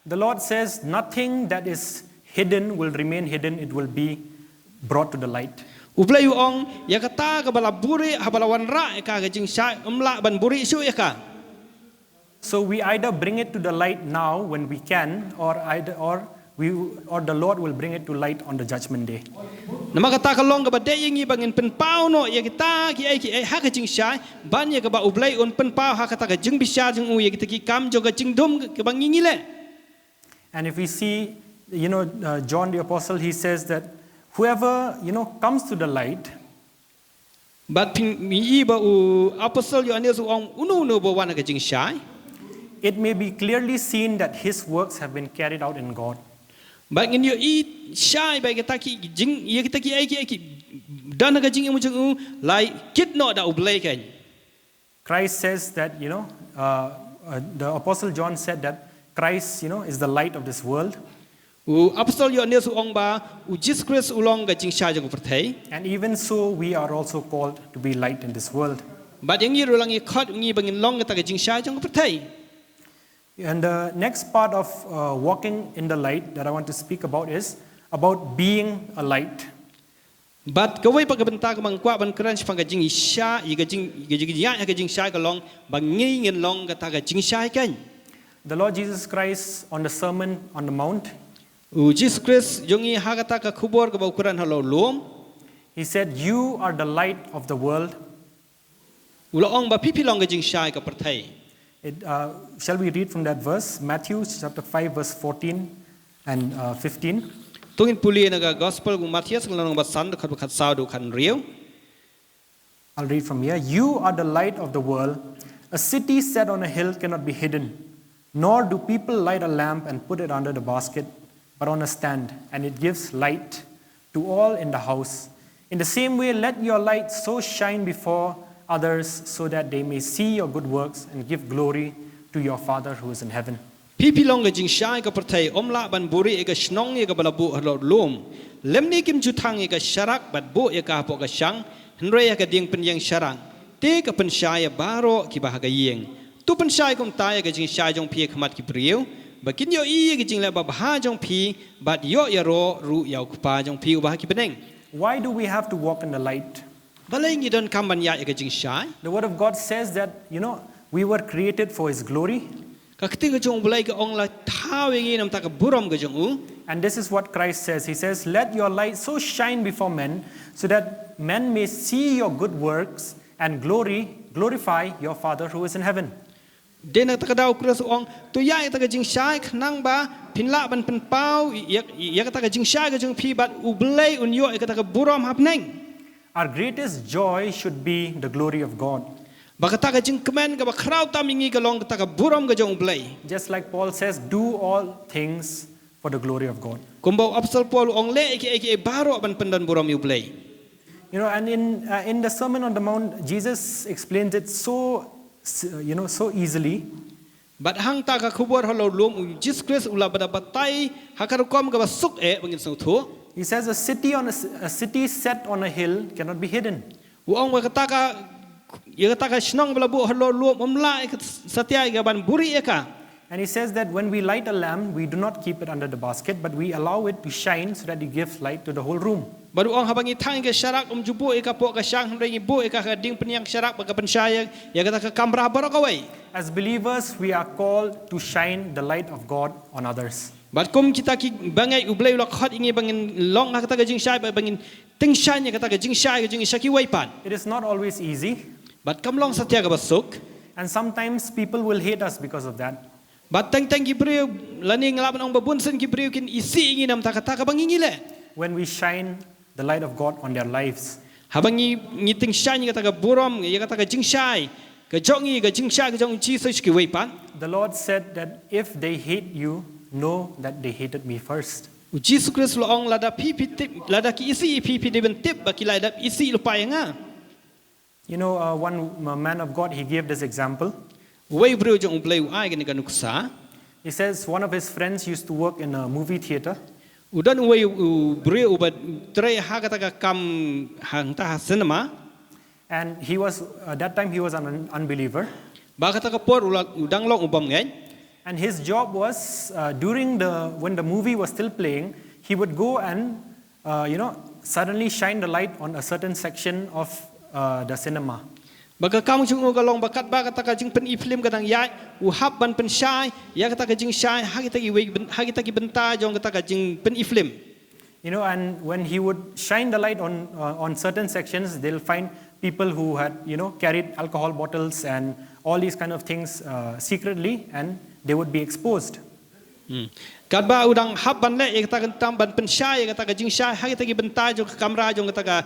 The Lord says, nothing that is hidden will remain hidden, it will be brought to the light. Ublai ong ya kata ka bala buri habala wan ra ka jing sha umla ban buri su ya ka. So we either bring it to the light now when we can, or the Lord will bring it to light on the judgment day. Nama kata ka long ka ba de yangi bangin pen pau no ya kita ki ai ha ka jing sha ban ya ka ba ublai on pen pau ha kata ka jing bisha jing u ya kita ki kam jo ka jing dom ka bang ngi le. And if we see, John the Apostle, he says that whoever, comes to the light, But mi ba u apostle yo ane su ong unu bo wana ka jing sha. it may be clearly seen that his works have been carried out in God. ba ngin yo I shai ba kita ki jing ye kita ki ai ki dan ga jing mu jung lai kit no da ublai kan Christ says that, the Apostle John said that Christ, is the light of this world. u apostol yo ne su ong ba u Jesus Christ ulong ga jing sha jong perthai And even so, we are also called to be light in this world. ba yang ni rulang I khot ngi bangin long ga ta ga jing sha jong perthai And the next part of walking in the light that I want to speak about is about being a light. But kawai pag benta ka mangkwa ban kran pang ga jing sha I ga jing ya ga jing sha ga long bang ngi ngin long ga ta ga jing sha kan The Lord Jesus Christ on the Sermon on the Mount, u Jesus Christ jongi ha ga ta ka khubor ga ba kuran halo lom he said, "You are the light of the world." u lo ong ba pi long ga jing sha ka perthai Shall we read from that verse, Matthew chapter 5, verse 14 and 15? tungin puli na ga gospel gu Matthias nglang ba san khat khat sa du khan riu I'll read from here. "You are the light of the world. A city set on a hill cannot be hidden, nor do people light a lamp and put it under the basket, but on a stand, and it gives light to all in the house. In the same way, let your light so shine before others so that they may see your good works and give glory to your Father who is in heaven." pi long ga jing sha ka perthai omla ban buri e ga snong e ga balabu halo lom lemni kim ju thang e ga sharak bat bo e ka po ga shang henre ya ga ding pen yang sharang te ka pen sha ya baro ki ba ga yeng tu pen sha kom ta ya ga jing sha jong pi khmat ki priu ba kin yo I ga jing la ba ha jong pi bat yo ya ro ru yaw pa jong pi ba ki peneng Why do we have to walk in the light? balai ngi don kam ban ya e ga jing sha The Word of God says that, we were created for His glory. ka kti ga jong balai ga ong la thawe ngi nam ta ka burom ga jong u And this is what Christ says. He says, "Let your light so shine before men, so that men may see your good works and glorify your Father who is in heaven." den ta ka dau kras ong to ya ta ga jing sha khnang ba phinla ban pen pau ya ta ga jing sha ga jong phi bat u blai un yo e ka ta ga burom hap neng Our greatest joy should be the glory of God. ba ka ta ga jing kmen ga ba khrau ta mingi ga long ta ga burom ga jong blai Just like Paul says, "Do all things for the glory of God." kumbo apostol paul ong le e baro ban pendan burom yu blai And in the Sermon on the Mount, Jesus explains it so easily. bat hang ta ga khubor halo lom u Jesus Christ ula bada batai hakar kom ga ba suk e bangin sang thu He says, a city set on a hill cannot be hidden. u ong ba ka ta ga ya ta ga snong bala bu halo lom omla e satya ga ban buri e ka And he says that when we light a lamp, we do not keep it under the basket, but we allow it to shine so that it gives light to the whole room. baru ong habangi thang ke syarak jubu e ka po ka sang rengi bu e ka ding penyang syarak ba ka pensaya ya ka ka kamra barok awai As believers, we are called to shine the light of God on others. bat kum kita ki bangai ublai lo khat ingi bangin long ha ka ta jing shai ba bangin ting shai ya ka ta jing shai ga jing shaki wai pan It is not always easy, bat kam long satya ga basuk and sometimes people will hate us because of that. bat tang ki priu lani ngalap ong babun sen ki priu kin isi ingi nam ta ka bangi le When we shine the light of God on their lives. habangi ngiting shai ga ta ga burom ya ka ta jing shai ka jongi ga jing shai ga jong chi so ki wai pan The Lord said that if they hate you, know that they hated me first. Jesus Christ lo ong lada pipi tip lada ki isi pipi de ben tip ba ki lada isi lo pa nga One man of God, he gave this example. wai bro jong blai ai ga ni ga nuksa He says one of his friends used to work in a movie theater, udan wai bro ubat tre ha ga ta ga kam hang ta cinema and that time he was an unbeliever. ba ka ta ka por udang long ubam ngai And his job was, when the movie was still playing, he would go and, suddenly shine the light on a certain section of the cinema. Baga kamu chung ga long bakat ba ka ta ka jing pen I film ga dang ya u hab ban pen shai ya ka ta ka jing shai ha ki ta ki wei ha ki ta ki benta jong ka ta ka jing pen I film And when he would shine the light on certain sections, they'll find people who had, carried alcohol bottles and all these kind of things secretly, and they would be exposed. kat ba udang hab ban le ek ta kan tam ban pen shai ka ta ka jing shai ha ki ta ki benta jong kamera jong ka ta ka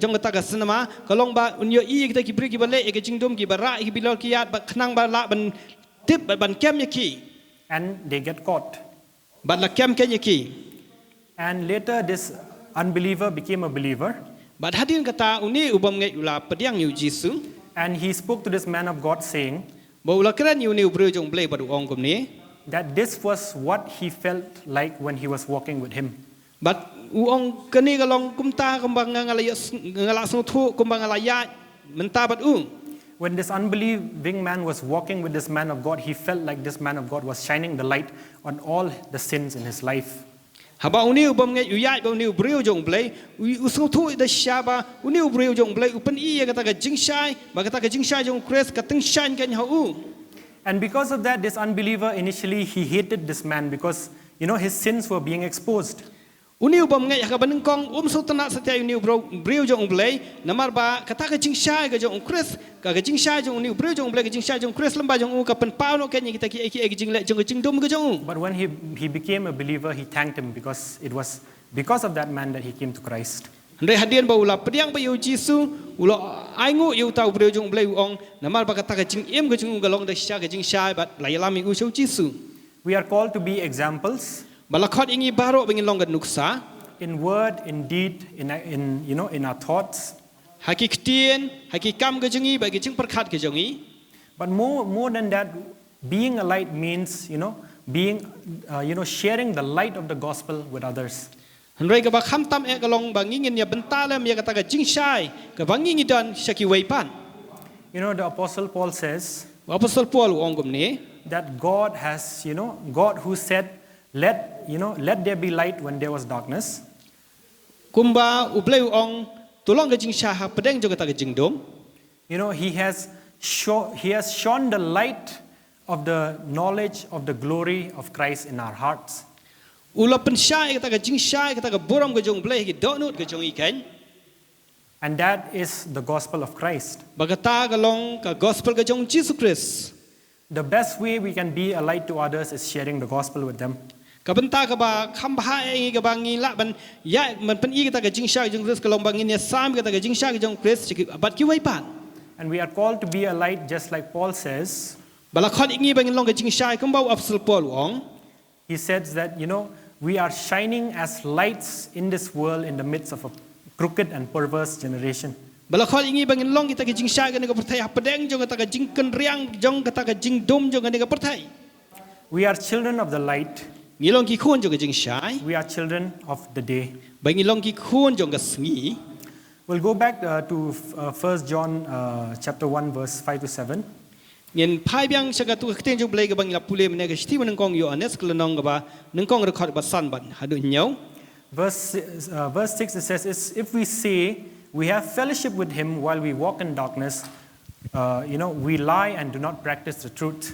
jong ka ta ka cinema ka long ba unyo I ki ta ki pri ki ba le ek jing dum ki ba ra ki bilor ki yat ba khnang ba la ban tip ban kem ya ki And they get caught. Bat la kem ken yaki. And later this unbeliever became a believer. Bat hadin kata uni ubam ngai ula pediang yu Jisu. And he spoke to this man of God saying Ba ula keren yu ni ubreu jong blei badu ong kum ni. that this was what he felt like when he was walking with him. Bat uong kani kalong kumta kumbang ngalak sung thu kumbang ngalaya menta bat When this unbelieving man was walking with this man of God, he felt like this man of God was shining the light on all the sins in his life. Haba uni ubam ngai uyai ba uni ubreu jong blei usung thu da shaba uni ubreu jong blei upan I kata ka jingshai ba kata ka jingshai jong kres ka teng shan kan hau. And because of that, this unbeliever initially he hated this man because his sins were being exposed. Uni ubam ngai ka baneng kong sutana satya uni ubreu jong blei namar ba kata ka jingshai ka jong kres ka jingshai jong uni ubreu jong blei ka jingshai jong kres lamba jong ka pen pau no ken kita ki jing le jong jingdom ka jong. But when he became a believer, he thanked him because it was because of that man that he came to Christ. Ndai hadian ba ula pediang ba yu Jisu ula aingu yu tau breu jong blei ong namar ba kata ka jing em ka jong galong da sha ka jingshai bat la yalami u shau Jisu. We are called to be examples Balakot ingi baro bengin long nuksa in word, in deed, in our thoughts. haki ktien haki kam ka jongi ba ki jing perkhat ka jongi. But more than that, being a light means being sharing the light of the gospel with others. Hendrai ka ba kham tam ka long ba ngingin ya bentalam ya kata ka jingshai ka bangingi dan shaki weipan. The Apostle Paul says Apostol Paul ongum ni that God has, God who said, let there be light when there was darkness. kumba ublei ong tulong ka jingsha ha pedeng jo kata ka jingdom. He has shone the light of the knowledge of the glory of Christ in our hearts. Ula pensyai kata ka jingsha kata ka boram ka jong blei ki donut ka jong ikan. And that is the gospel of Christ. Bagata ka long ka gospel ka jong Jesus Christ. The best way we can be a light to others is sharing the gospel with them. Kabenta ka ba khambahai ka bangi Laban ya man pen I kata ka jingsha ka jong Christ ka long bangin ya sam kata ka jingsha ka jong Christ bat ki weipan. And we are called to be a light just like Paul says. Balakot ingi bangin long ka jingsha kumba Apostol Paul ong. He says that we are shining as lights in this world in the midst of a crooked and perverse generation. Balakot ingi bangin long kita ka jingsha ka ni ka perthai ha pedeng jong kata ka jingken riang jong kata ka jingdom jong ni ka perthai. We are children of the light. Ngilong ki khun jong ka jingsha. We are children of the day. Bangilong ki khun jong ka sngi. We'll go back to 1 John chapter 1 verse 5 to 7. Ngin phai byang saka tu kteng jong blai ka bangila pule mene ka sti nang kong yo anes klanong ka ba nang kong record ba san ban hadu nyau. Verse 6 it says, if we say we have fellowship with him while we walk in darkness, we lie and do not practice the truth.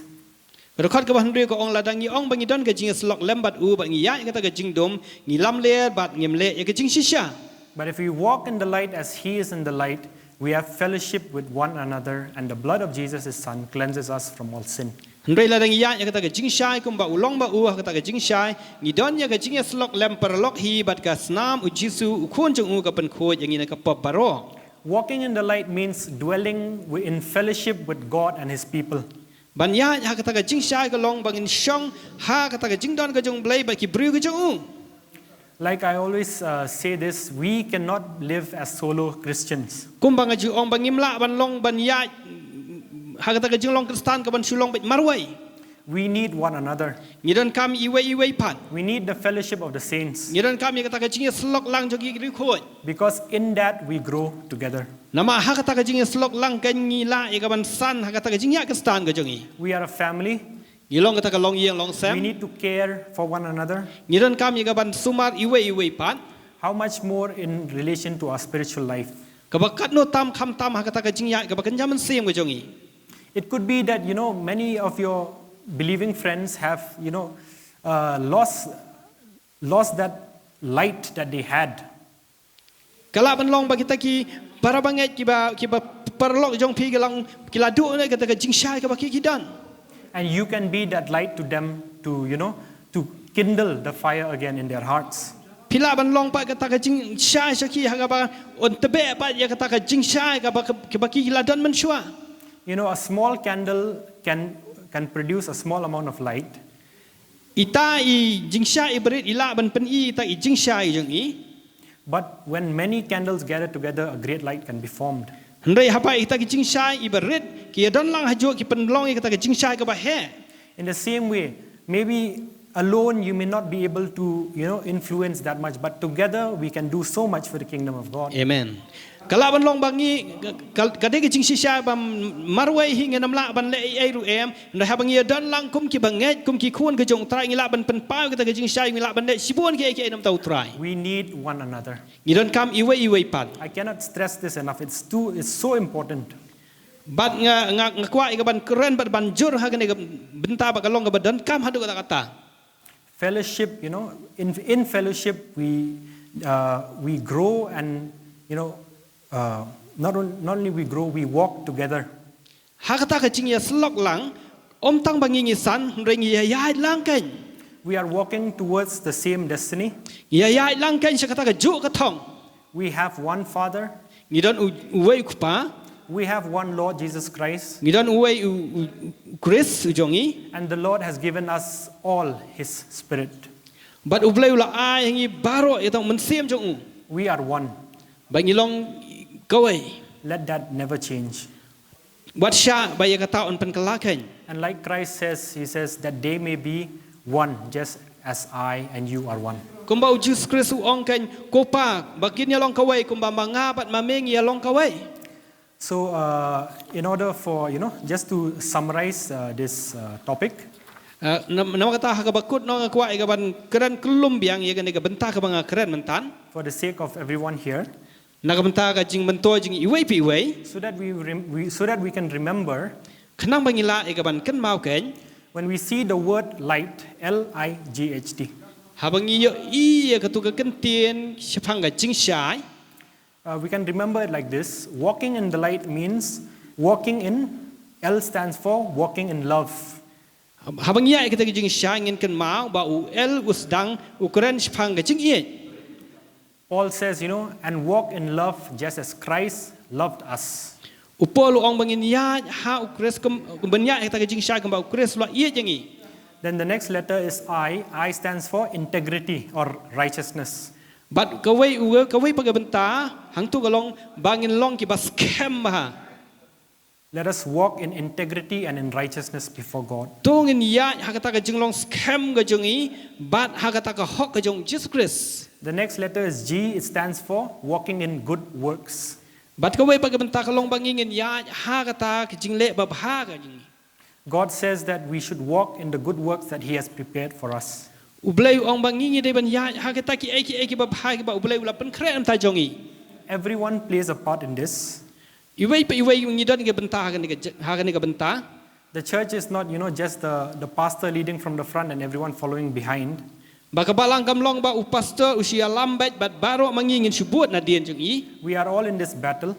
Record ka ba hnre ko ong ladang ni ong bangi don ka jing slok lembat u ba ngi ya kata ka jing dom ngi lam le bat ngim le ya ka jing shisha. But if we walk in the light as he is in the light, we have fellowship with one another, and the blood of Jesus his son cleanses us from all sin. Hnre ladang ya kata ka jing shai kum ba ulong ba u kata ka jing shai ngi don ya ka jing slok lem per lok hi bat ka snam u Jisu u khun jong u ka pen kho yang ina ka pop baro. Walking in the light means dwelling in fellowship with God and his people. Ban ya kata ka jing shai ka long bangin shong ha kata ka jing don ka jong blai ba ki bru ka jong u. Like I always say this, we cannot live as solo Christians. Kum bang ju ong bangim la ban long ban ya ha kata ka jing long Kristan ka ban shulong ba marwai. We need one another. Ngidon kam iwe pan. We need the fellowship of the saints. Ngidon kam ya kata ka jing slok lang jogi ri khoi. Because in that we grow together. Nama ha kata ka jing slok lang kan ngi la ya ka ban san ha kata ka jing ya Kristan ka jongi. We are a family. Ngilong kata ka long yang long We sam. need to care for one another. Ngidon kam ya ka ban sumar iwe pan. How much more in relation to our spiritual life? Ka bakat no tam kham tam ha kata ka jing ya ka bakan jaman sem ka jongi. It could be that many of your believing friends have lost that light that they had. Kala ban long ba kita ki para banget ki ba perlok jong pi galang kila du ne kata ka jing shai ka ba ki dan. And you can be that light to them to kindle the fire again in their hearts. Pila ban long pa kata ka jing shai shaki ha ka ba on tebe pa ya kata ka jing shai ka ba ki kila dan man shua. A small candle can produce a small amount of light. ita i jingsha i berit ila ban pen i ita i jingsha i jong i But when many candles gather together, a great light can be formed. Hendai hapa ita ki jingsha i berit ki don lang hajo ki penlong i kata ki jingsha ka ba he. In the same way, maybe alone you may not be able to, influence that much, but together we can do so much for the kingdom of God. Amen. Kalau ban long bangi kadai ki jingsi sha bam marwai hinga namla ban le ai ru em hendai ha bangi don lang kum ki banget kum ki khun ke jong trai ngila ban pen pau kata ki jingsha ngila ban le sibon ki ai nam tau trai. We need one another. Ni don kam iwei pan. I cannot stress this enough. It's so important. Bat nga kwa i ban keren bat ban jur ha kene benta ba kalong ba don kam hadu kata kata. Fellowship, in fellowship we grow and not only we grow, we walk together. Ha kata ka jing ya slok lang om tang bangi ngi san ring ya ya lang kan. We are walking towards the same destiny. Ya ya lang kan sa kata ka ju ka thong. We have one Father. Ni don uwei ku pa. We have one Lord Jesus Christ. Ni don uwei Chris ujongi. And the Lord has given us all His Spirit. But ublei ula ai ngi baro itong mensiam jong. We are one. Ba ngi long kawai. Let that never change. Wat sha ba ya kata on pen kalakan. And like Christ says, He says that they may be one, just as I and you are one. Kumba Jesus Christ ong kan kopa bakin ya long kawai kumba mangabat mameng ya long kawai. So, in order for, just to summarize this topic, nama kata hakabakut no ngakwa igaban keren kelum biang ya kan benta ka banga keren mentan. for the sake of everyone here, Nakabenta ka jing bento jing iwei pi iwei. so that we can remember Kenang bangila igaban ken mau ken. when we see the word light, L-I-G-H-T. Habang iyo iya katuka kentien siapang ka jing syai. We can remember it like this. Walking in the light means walking in, L stands for walking in love. Habang iya kita jing syai ngin ken mau ba u el usdang ukuran siapang ka jing iya. Paul says, and walk in love just as Christ loved us. Upol ong bangin ya ha ukres kumbanya kita jing syai kamba ukres la iya jangi. Then the next letter is I. I stands for integrity or righteousness. But kawai pagabenta hang tu kalong bangin long ki bas kem ha. Let us walk in integrity and in righteousness before God. Tungin ya hakata ka jing long scam ka jungi but hakata ka hok ka jong Jesus Christ. The next letter is G. It stands for walking in good works. But kawai pagabenta kalong bangingin ya hakata ka jing le babha ka jing. God says that we should walk in the good works that He has prepared for us. Ublay ong bangingi de ban ya hakata ki eki babha ki ba ublay ula pen kren ta jongi. Everyone plays a part in this. Iwei pa iwei yung nidon ka benta hagan ka benta. The church is not, just the pastor leading from the front and everyone following behind. Baka balang kamlong ba u pastor usia lambat bat baro mangingin subut na dian jongi. We are all in this battle.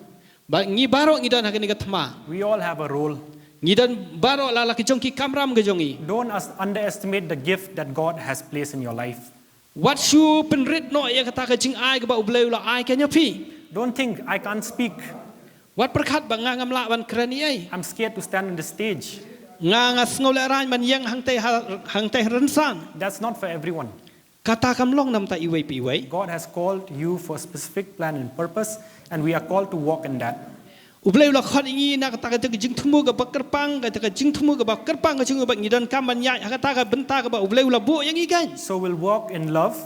Ba ngi baro ngidon hagan ka tma. We all have a role. Ngidon baro lala ki jongki kamram ka jongi. Don't underestimate the gift that God has placed in your life. What shu penrit no ya kata ka jing ai ka ba ublay ula ai kanya pi. Don't think, I can't speak. What perkat ba nga ngamla ban kreni ai. I'm scared to stand on the stage. Nga ngol ran man yang hangtay rensan. That's not for everyone. Kata kamlong nam ta iwei pi iwei. God has called you for a specific plan and purpose, and we are called to walk in that. Ublay ula khot ingi na kata ka jing thumu ka bakerpang ka jing thumu ka bakerpang ka jing ba ngidon kaman ya kata ka benta ka ba ublay ula bu yang ikan. So we'll walk in love.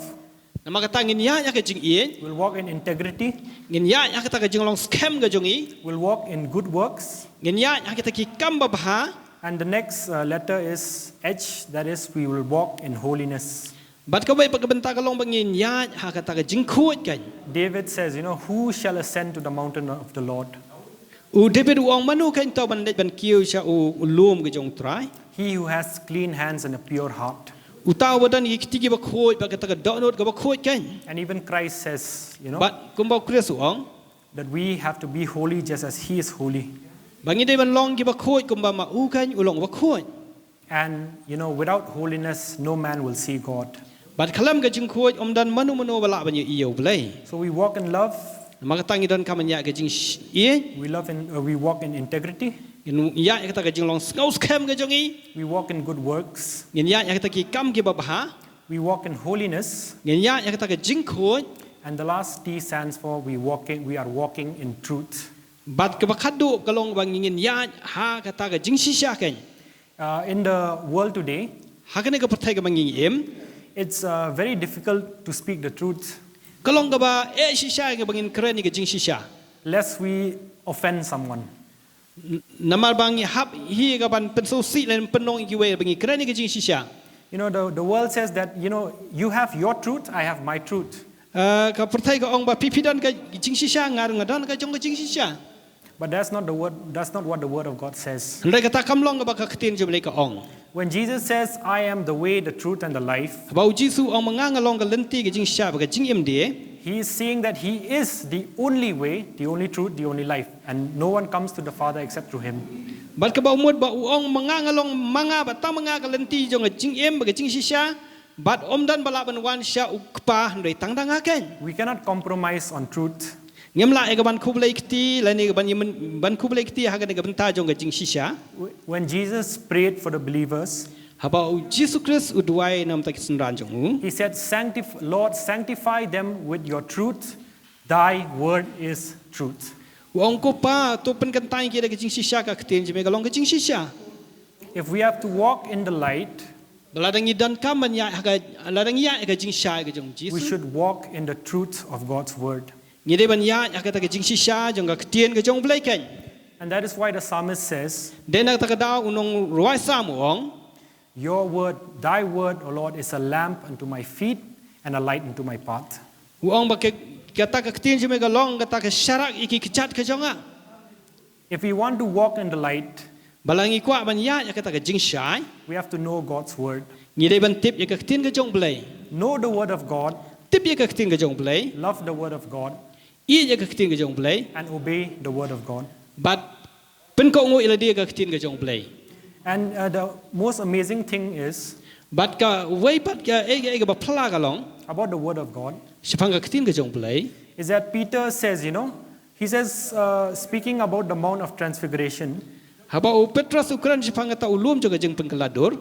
Nama kata ngin ya ka jing ien. We'll walk in integrity. Ngin ya kata ka jing long scam ka jongi. We'll walk in good works. Ngin ya kita ki kam babha. And the next letter is H, that is, we will walk in holiness. Bat ka bay pagbenta ka long bangin ya kata ka jing khut kan. David says, who shall ascend to the mountain of the Lord? U David uang manu kan to ban ban kiu sha u lum ka jong trai. He who has clean hands and a pure heart. Utaw badan ikiti ba khut ba kata ka donot ka ba khut kan. And even Christ says, Bat kumbaw Chris uang that we have to be holy just as He is holy. bangi de ban long ki ba khut kumba ma u kan ulong ba khut. And, without holiness, no man will see God. Bat kalam ka jing khut dan manu bala ban iyo blai. So we walk in love. Maka tangi don kamanya ka jing ien. We walk in integrity. ngin ya kata ka jing long ngau scam ka jongi We walk in good works. ngin ya kata ki kam ki babha We walk in holiness. ngin ya kata ka jing khoi And the last T stands for we are walking in truth. bat ka bakhadu ka long bang ngin ya ha kata ka jing shisha ken In the world today, ha ka ne ka pathai ka bang em it's very difficult to speak the truth ka long ka ba e shisha ka bangin kren ni ka jing shisha lest we offend someone. namal bang hap hi ka ban pen so si len penong ki we bang kren ni ka jing shisha You know, the world says that, you have your truth, I have my truth. ka pathai ka ong ba pipidan ka jing shisha ngar ngadan ka jong ka jing shisha But that's not what the word of God says. ndai kata kam long ka ba ka ktin jom le ka ong When Jesus says, I am the way, the truth, and the life, bau jisu ong manga long ka lenti ka jing shisha ba ka jing em de he is saying that he is the only way, the only truth, the only life. And no one comes to the Father except through him. bat ka ba umut ba uong manga long manga ba ta manga ka lenti jong ka jing em ba ka jing shisha bat om dan bala ban wan sha ukpa ndai tang dang ken We cannot compromise on truth. ngem la e ka ban kublai kti la ni ka ban kublai kti ha ka ne ka ban ta jong ka jing shisha When Jesus prayed for the believers, haba u jisu Christ udwai nam ta kisun ran jong he said, Lord, sanctify them with your truth. Thy word is truth. uong ko pa to pen kan tai ki ka jing shisha ka ktin jme ka long ka jing shisha If we have to walk in the light, baladang idan kam man ya ka ladang ya ka jing sha ka jong we jisu should walk in the truth of God's word. ni de ban ya ka ta ka jing shisha jong ka ktin ka jong blai ken And that is why the psalmist says, den ta ka da unong ruai sam uong Your word, thy word, O Lord, is a lamp unto my feet and a light unto my path. uong ba ka ta ka ktin jme ka long ka ta ka sharak iki kichat ka jonga If we want to walk in the light, balangi kwa ban ya ka ta ka jing shai we have to know God's word. ni de ban tip ya ka ktin ka jong blai Know the word of God, tip ya ka ktin ka jong blai love the word of God, i ya ka ktin ka jong blai and obey the word of God. but pen ko ngo ila dia ka ktin ka jong blai And the most amazing thing is bat ka wei pat ka e ba phla ka long about the word of God sipang ka ktin ka jong blai is that Peter says, he says, speaking about the Mount of Transfiguration, haba u Petrus ukran sipang ta ulum jo ka jeng pen kaladur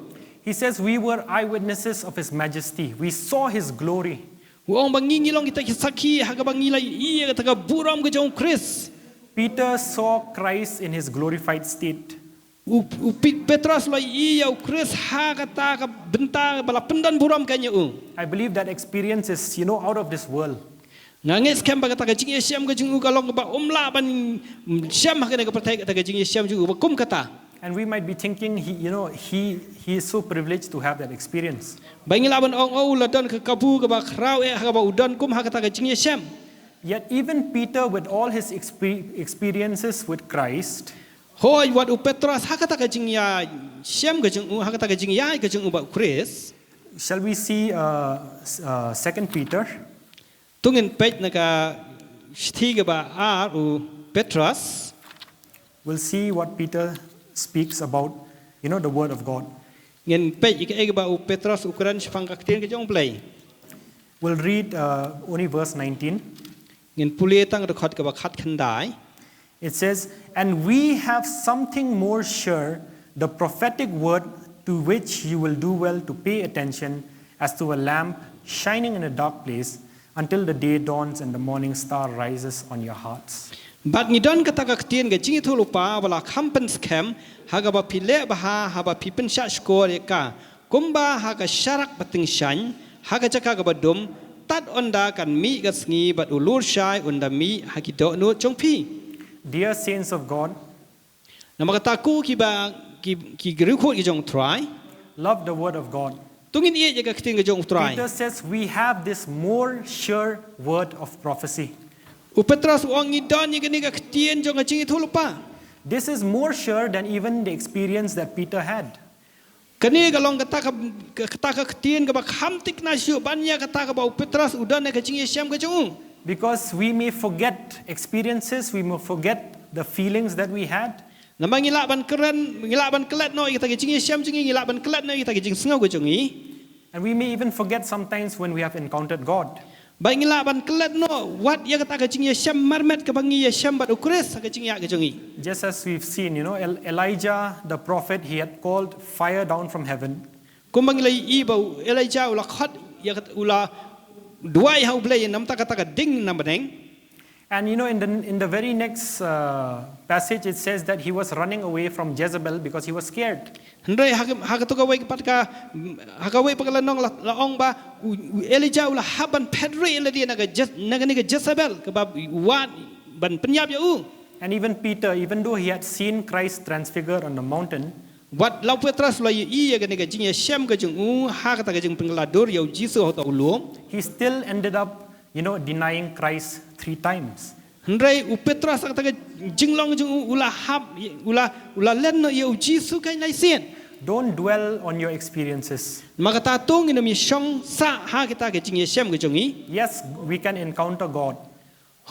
he says, we were eyewitnesses of his majesty. We saw his glory. uong bangingi long kita sakhi ha ka bangila i ka ta ka buram ka jong Chris Peter saw Christ in his glorified state. u Petrus la i ya Chris ha ka ta ka benta bala pendan buram ka nya I believe that experience is, out of this world. nganges kem ba ka ta ka jing yesiam ka jing u ka long ba umla ban siam ha ka ne ka pertai ka ta ka jing yesiam ju ba kum kata And we might be thinking, he is so privileged to have that experience. bangila ban ong o la don ka kabu ka ba krau e ha ka ba udan kum ha ka ta ka jing yesiam Yet even Peter, with all his experiences with Christ, hoi wat u Petrus ha ka ta ka jing ya siam ka jing u ha ka ta ka jing ya ka jing u ba Chris shall we see 2 Peter? tungin page na ka shthi ka ba ar u Petrus We'll see what Peter speaks about, the word of God. ngin page ka e ba u Petrus ukran sipang ka ktin ka jong blai We'll read only verse 19. ngin puli tang record ka ba khat khandai It says, and we have something more sure, the prophetic word to which you will do well to pay attention as to a lamp shining in a dark place until the day dawns and the morning star rises on your hearts. bat ni don ka ta ka ktin ka jing thu lupa bala khampen scam ha ga ba pile ba ha ba pipen sha score ka kumba ha ka sharak bating shan ha ka chaka ka ba dum tat onda kan mi ga sngi bat ulur shai unda mi ha ki do no chong pi Dear saints of God, namaka ta ku ki ba ki gru khu ki jong try love the word of God. tungin ie ka ktin ka jong try Peter says we have this more sure word of prophecy. u Petrus uang ni don ni ka ktin jong ka jing thu lupa This is more sure than even the experience that Peter had. kani ka long ka ta ka ktin ka ba kham tik na shu ban ya ka ta ka ba u Petrus udan ka jing ye siam ka jong Because we may forget experiences, we may forget the feelings that we had. namang ngila ban kelat no kita jing siam jing ngila ban kelat no kita jing sngau ko jong i And we may even forget sometimes when we have encountered God. Baik Laban kelat no wat ya kata kecing ya syam marmet ke bangi ya syam bat ukres kecing ya kecengi. Just as we've seen, Elijah, the prophet, he had called fire down from heaven. Kum bangi lai I bau Elijah ula khat ya kata ula duai hau blai nam ta kata ding nam beneng. And in the very next passage, it says that he was running away from Jezebel because he was scared. Hendai hak tu kawai kepada hakawai pagala nong laong ba Elijah ula haban pedri ila dia naga Jezebel kebab wat ban penyap ya u. And even Peter, even though he had seen Christ transfigured on the mountain, wat lau Petrus ula I ya naga jing ya syam ke jeng u hak kata jeng pengladur ya Jisu atau ulung. he still ended up, denying Christ 3 times. Hendai Petrus kata jinglong jeng ula hab ula len no ya Jisu kai nai sien. Don't dwell on your experiences. Maka ta tung ina mi syong sa ha kita ke jing ya syam ke jongi. Yes, we can encounter God,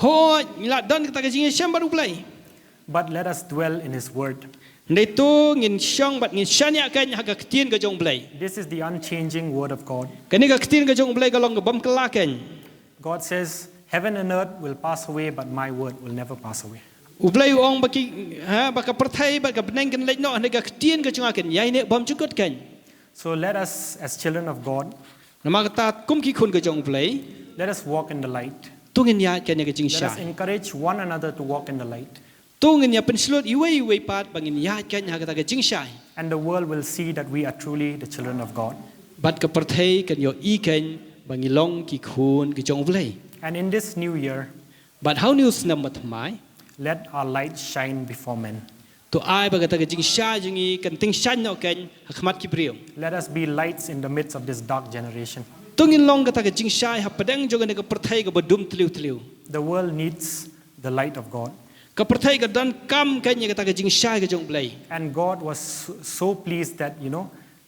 Ho la don kita ke jing ya syam baru play. but let us dwell in His Word. Hendai tu ngin syong bat ngin syanya kan ha ke ketien ke jong play. This is the unchanging Word of God. Kani ka ketien ke jong play ka long ke bam kelaken. God says, heaven and earth will pass away, but my word will never pass away. Ublay ong baki baka perthai baka beneng kan lek no hendai ka ketien ke jong aken yai ne bam cukut kan. So let us, as children of God, Nama kata kum ki khun ke jong play. let us walk in the light. Tungin ya kan ke jing Let us syai. encourage one another to walk in the light. Tungin ya penslot iwei pat bangin ya kan ha kata ke jing syai. And the world will see that we are truly the children of God. Bat ka perthai kan yo I kan bangilong ki khun ke jong play. And in this new year, But how news nam mat mai? let our light shine before men. Tu ai ba kata ke jing syai jingi kan ting syai no kan hakmat ki priu. Let us be lights in the midst of this dark generation. Tungin long kata ke jing syai ha padang joga ne ka perthai ka badum tliu. The world needs the light of God. Ka perthai ka dan kam kan ya kata ke jing syai ke jong play. And God was so pleased that,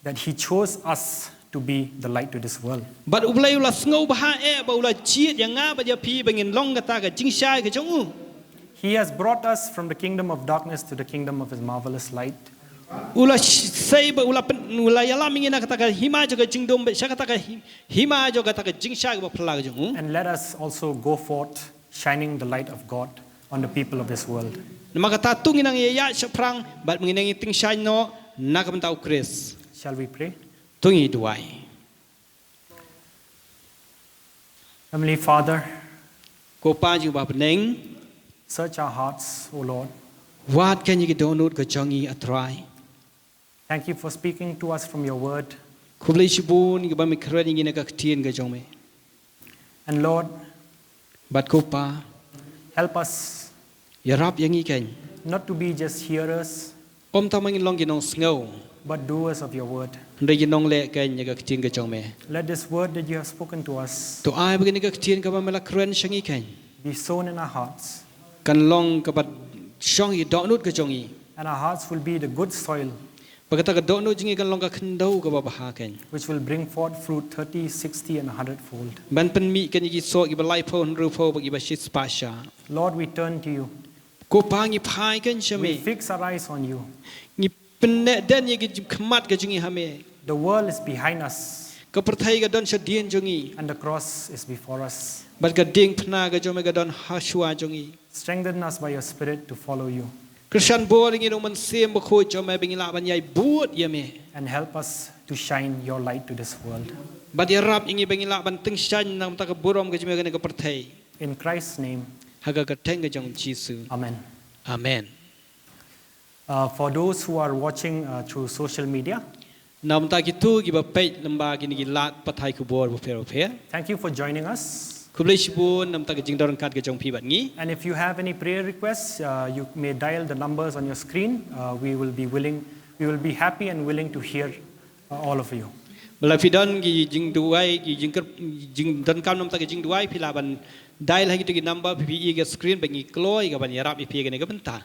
that He chose us to be the light to this world. But ublay ula sngow baha ba ula chiet yang nga ba ya pi bangin long kata ke jing syai ke jong u. He has brought us from the kingdom of darkness to the kingdom of His marvelous light. Ula sei ba ula yalam ingin kata ke hima joga jing dom ba sya kata ke hima joga kata ke jing syai ba phla ke jong u. And let us also go forth shining the light of God on the people of this world. Maka ta tungin ang ya saprang bat menginang ting syai no na ka mentau Chris. Shall we pray? Tungi duai. Heavenly Father, Ko pa ju ba peneng search our hearts, O Lord. wat kan ye donut ke jongi atrai. Thank you for speaking to us from your word. Ko blai shibun ke ba mi khren ingin ka ketien ke jong me. And Lord, Bat ko pa help us ya rap yang ikan. not to be just hearers, Om ta mangin long ginong sngow. but doers of your word. Ndai ginong le kan ye ka ketien ke jong me. Let this word that you have spoken to us Tu ai begini ka ketien ka ba mela khren syang ikan. be sown in our hearts, Kan long ka bat syong i donut ke jongi. and our hearts will be the good soil Pagkata ka donut jingi kan long ka kendau ka ba bahaken. which will bring forth fruit 30, 60, and 100-fold. Ban pen mi kan ye so i ba lai phon ru pho ba i ba shit spasha. Lord, we turn to you. Ko pa ngi phai kan We syame. fix our eyes on you. Ngi penne den ye ki khmat ka jingi hame. The world is behind us, Ka perthai ka don sa dien jongi. and the cross is before us. Bat ka ding phna ka jome ka don hashua jongi. Strengthen us by your Spirit to follow you, Christian boring in man sem ba kho jome bing Laban yai buat ye me. and help us to shine your light to this world. Bat ya rap ingi bing Laban ting shan nam ta ka burom ka jome ka ne ka perthai. In Christ's name, Haga ka teng ka jong Jisu. amen. Amen. For those who are watching through social media, Nam ta ki tu ki ba pei lamba ki ni ki lat pathai ku bor bu fer fer. thank you for joining us. Kublai shibun nam ta ka jing dorang kat ka jong pi bat ngi. And if you have any prayer requests, you may dial the numbers on your screen. We will be happy and willing to hear all of you. Bala pidon ki jing duai ki jing don kam nam ta ki jing duai pi Laban dial ha ki tu ki number pi ki screen ba ngi kloi ka ban yarap pi ki ne ka benta.